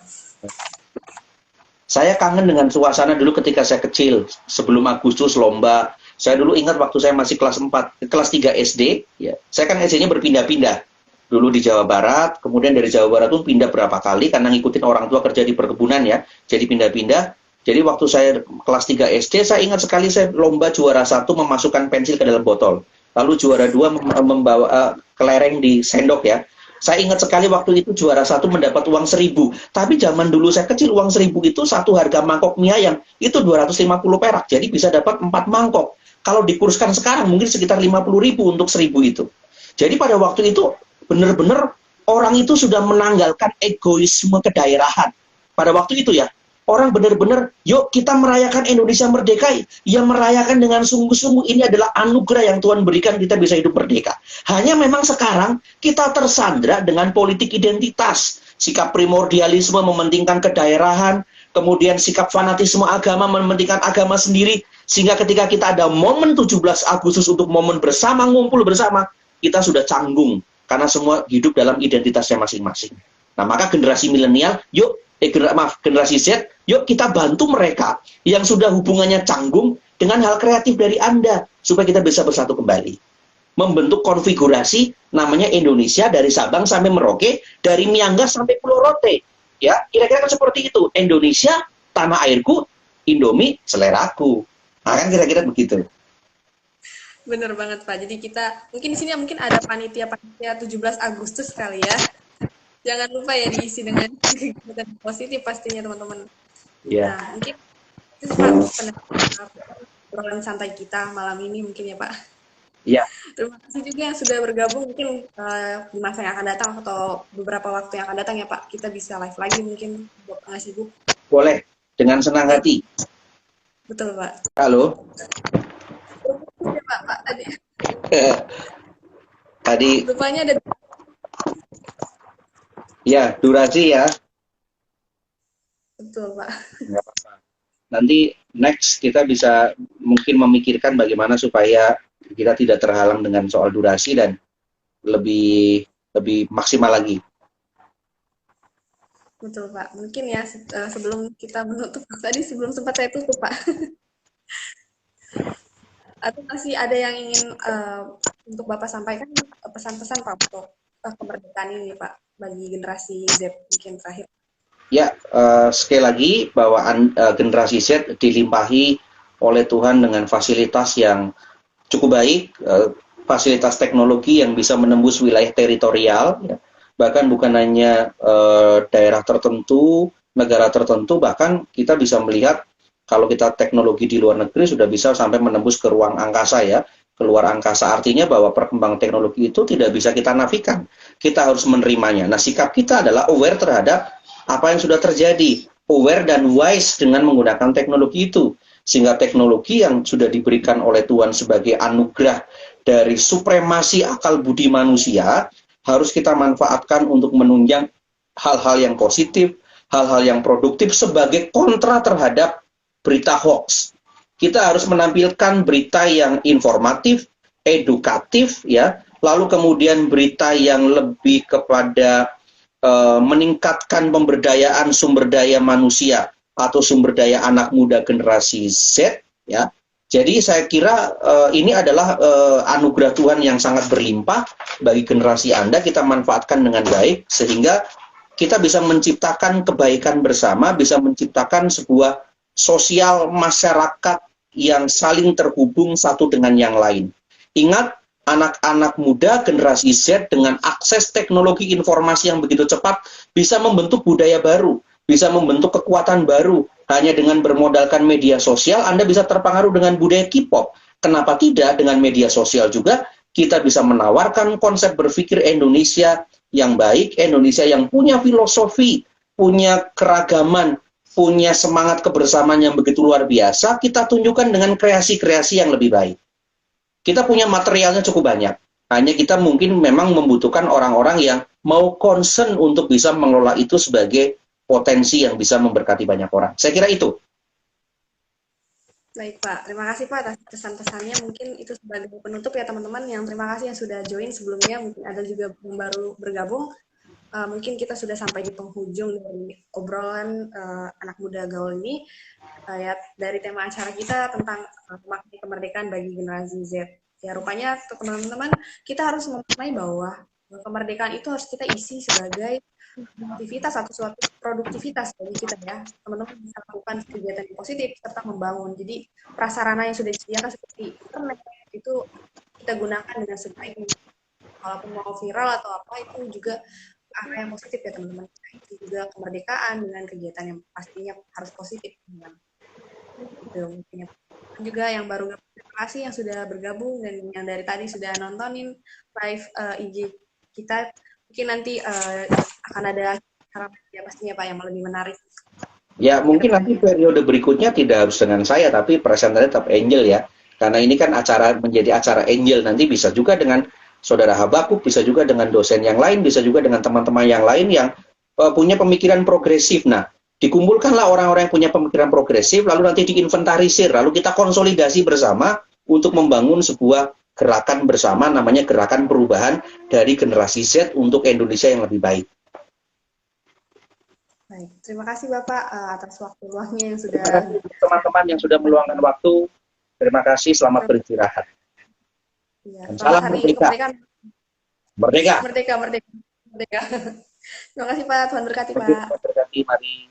Saya kangen dengan suasana dulu ketika saya kecil, sebelum Agustus lomba. Saya dulu ingat waktu saya masih kelas 3 SD, ya. Saya kan SD-nya berpindah-pindah. Dulu di Jawa Barat, kemudian dari Jawa Barat pun pindah berapa kali karena ngikutin orang tua kerja di perkebunan ya. Jadi pindah-pindah. Jadi waktu saya kelas 3 SD, saya ingat sekali saya lomba juara 1 memasukkan pensil ke dalam botol. Lalu juara 2 membawa kelereng di sendok ya. Saya ingat sekali waktu itu juara 1 mendapat uang 1.000. Tapi zaman dulu saya kecil, uang 1.000 itu satu harga mangkok mie ayam. Itu 250 perak. Jadi bisa dapat 4 mangkok. Kalau dikurskan sekarang mungkin sekitar 50.000 untuk 1.000 itu. Jadi pada waktu itu benar-benar orang itu sudah menanggalkan egoisme kedaerahan. Pada waktu itu ya, orang benar-benar, yuk kita merayakan Indonesia merdeka, ya merayakan dengan sungguh-sungguh. Ini adalah anugerah yang Tuhan berikan, kita bisa hidup merdeka. Hanya memang sekarang kita tersandra dengan politik identitas, sikap primordialisme mementingkan kedaerahan, kemudian sikap fanatisme agama mementingkan agama sendiri, sehingga ketika kita ada momen 17 Agustus untuk momen bersama, ngumpul bersama, kita sudah canggung, karena semua hidup dalam identitasnya masing-masing. Nah, maka generasi milenial, generasi Z, yuk kita bantu mereka yang sudah hubungannya canggung dengan hal kreatif dari Anda, supaya kita bisa bersatu kembali. Membentuk konfigurasi namanya Indonesia dari Sabang sampai Merauke, dari Miangas sampai Pulau Rote. Ya, kira-kira kan seperti itu. Indonesia, tanah airku, Indomie, seleraku. Nah, kan kira-kira begitu. Bener banget Pak. Jadi kita mungkin di sini mungkin ada panitia 17 Agustus kali ya. Jangan lupa ya diisi dengan kegiatan positif pastinya teman-teman. Yeah. Nah, mungkin itu Pak obrolan santai kita malam ini mungkin ya Pak. Iya. Yeah. Terima kasih juga yang sudah bergabung mungkin di masa yang akan datang atau beberapa waktu yang akan datang ya Pak. Kita bisa live lagi mungkin buat ngasih sibuk. Boleh, dengan senang hati. Betul Pak. Halo. Pak tadi. Tadi. Rupanya ada. Ya, durasi ya. Betul Pak. Nggak apa-apa. Nanti next kita bisa mungkin memikirkan bagaimana supaya kita tidak terhalang dengan soal durasi dan lebih maksimal lagi. Betul Pak. Mungkin ya sebelum kita menutup tadi sebelum sempat saya tutup Pak. Atau masih ada yang ingin untuk Bapak sampaikan pesan-pesan Pak untuk kemerdekaan ini Pak bagi generasi Z mungkin terakhir? Ya, sekali lagi bahwa generasi Z dilimpahi oleh Tuhan dengan fasilitas yang cukup baik, fasilitas teknologi yang bisa menembus wilayah teritorial, ya. Bahkan bukan hanya daerah tertentu, negara tertentu, bahkan kita bisa melihat kalau kita teknologi di luar negeri sudah bisa sampai menembus ke ruang angkasa ya, keluar angkasa. Artinya bahwa perkembangan teknologi itu tidak bisa kita nafikan. Kita harus menerimanya. Nah, sikap kita adalah aware terhadap apa yang sudah terjadi. Aware dan wise dengan menggunakan teknologi itu. Sehingga teknologi yang sudah diberikan oleh Tuhan sebagai anugerah dari supremasi akal budi manusia, harus kita manfaatkan untuk menunjang hal-hal yang positif, hal-hal yang produktif sebagai kontra terhadap berita hoax. Kita harus menampilkan berita yang informatif, edukatif, ya, lalu kemudian berita yang lebih kepada meningkatkan pemberdayaan sumber daya manusia atau sumber daya anak muda generasi Z, ya. Jadi saya kira ini adalah anugerah Tuhan yang sangat berlimpah bagi generasi Anda, kita manfaatkan dengan baik sehingga kita bisa menciptakan kebaikan bersama, bisa menciptakan sebuah sosial masyarakat yang saling terhubung satu dengan yang lain. Ingat, anak-anak muda generasi Z dengan akses teknologi informasi yang begitu cepat bisa membentuk budaya baru, bisa membentuk kekuatan baru. Hanya dengan bermodalkan media sosial, Anda bisa terpengaruh dengan budaya K-pop. Kenapa tidak dengan media sosial juga kita bisa menawarkan konsep berpikir Indonesia yang baik, Indonesia yang punya filosofi, punya keragaman, punya semangat kebersamaan yang begitu luar biasa, kita tunjukkan dengan kreasi-kreasi yang lebih baik. Kita punya materialnya cukup banyak. Hanya kita mungkin memang membutuhkan orang-orang yang mau concern untuk bisa mengelola itu sebagai potensi yang bisa memberkati banyak orang. Saya kira itu. Baik Pak, terima kasih Pak atas pesan-pesannya. Mungkin itu sebagai penutup ya teman-teman. Yang terima kasih yang sudah join sebelumnya. Mungkin ada juga yang baru bergabung. Mungkin kita sudah sampai di penghujung dari obrolan anak muda gaul ini. Ya, dari tema acara kita tentang makna kemerdekaan bagi generasi Z. Ya, rupanya teman-teman kita harus memaknai bahwa kemerdekaan itu harus kita isi sebagai aktivitas atau suatu produktivitas bagi kita ya. Teman-teman bisa lakukan kegiatan yang positif serta membangun. Jadi prasarana yang sudah disediakan seperti internet itu kita gunakan dengan sebaik mungkin. Walaupun mau viral atau apa itu juga arah yang positif ya teman-teman. Itu juga kemerdekaan dengan kegiatan yang pastinya harus positif. Gitu mungkin ya. Juga yang baru terima kasih yang sudah bergabung dan yang dari tadi sudah nontonin live IG kita. Mungkin nanti akan ada cara ya pastinya Pak yang lebih menarik. Ya, mungkin nanti periode berikutnya tidak harus dengan saya, tapi presenternya tetap Angel ya. Karena ini kan acara menjadi acara Angel, nanti bisa juga dengan Saudara Habakuk, bisa juga dengan dosen yang lain, bisa juga dengan teman-teman yang lain yang punya pemikiran progresif. Nah, dikumpulkanlah orang-orang yang punya pemikiran progresif, lalu nanti diinventarisir, lalu kita konsolidasi bersama untuk membangun sebuah gerakan bersama, namanya gerakan perubahan dari generasi Z untuk Indonesia yang lebih baik. Baik, terima kasih Bapak atas waktu luangnya yang sudah. Terima kasih teman-teman yang sudah meluangkan waktu. Terima kasih, selamat beristirahat. Ya, salam merdeka. Merdeka. Merdeka. Terima kasih Pak, Tuhan berkati Pak. Tuhan berkati, mari.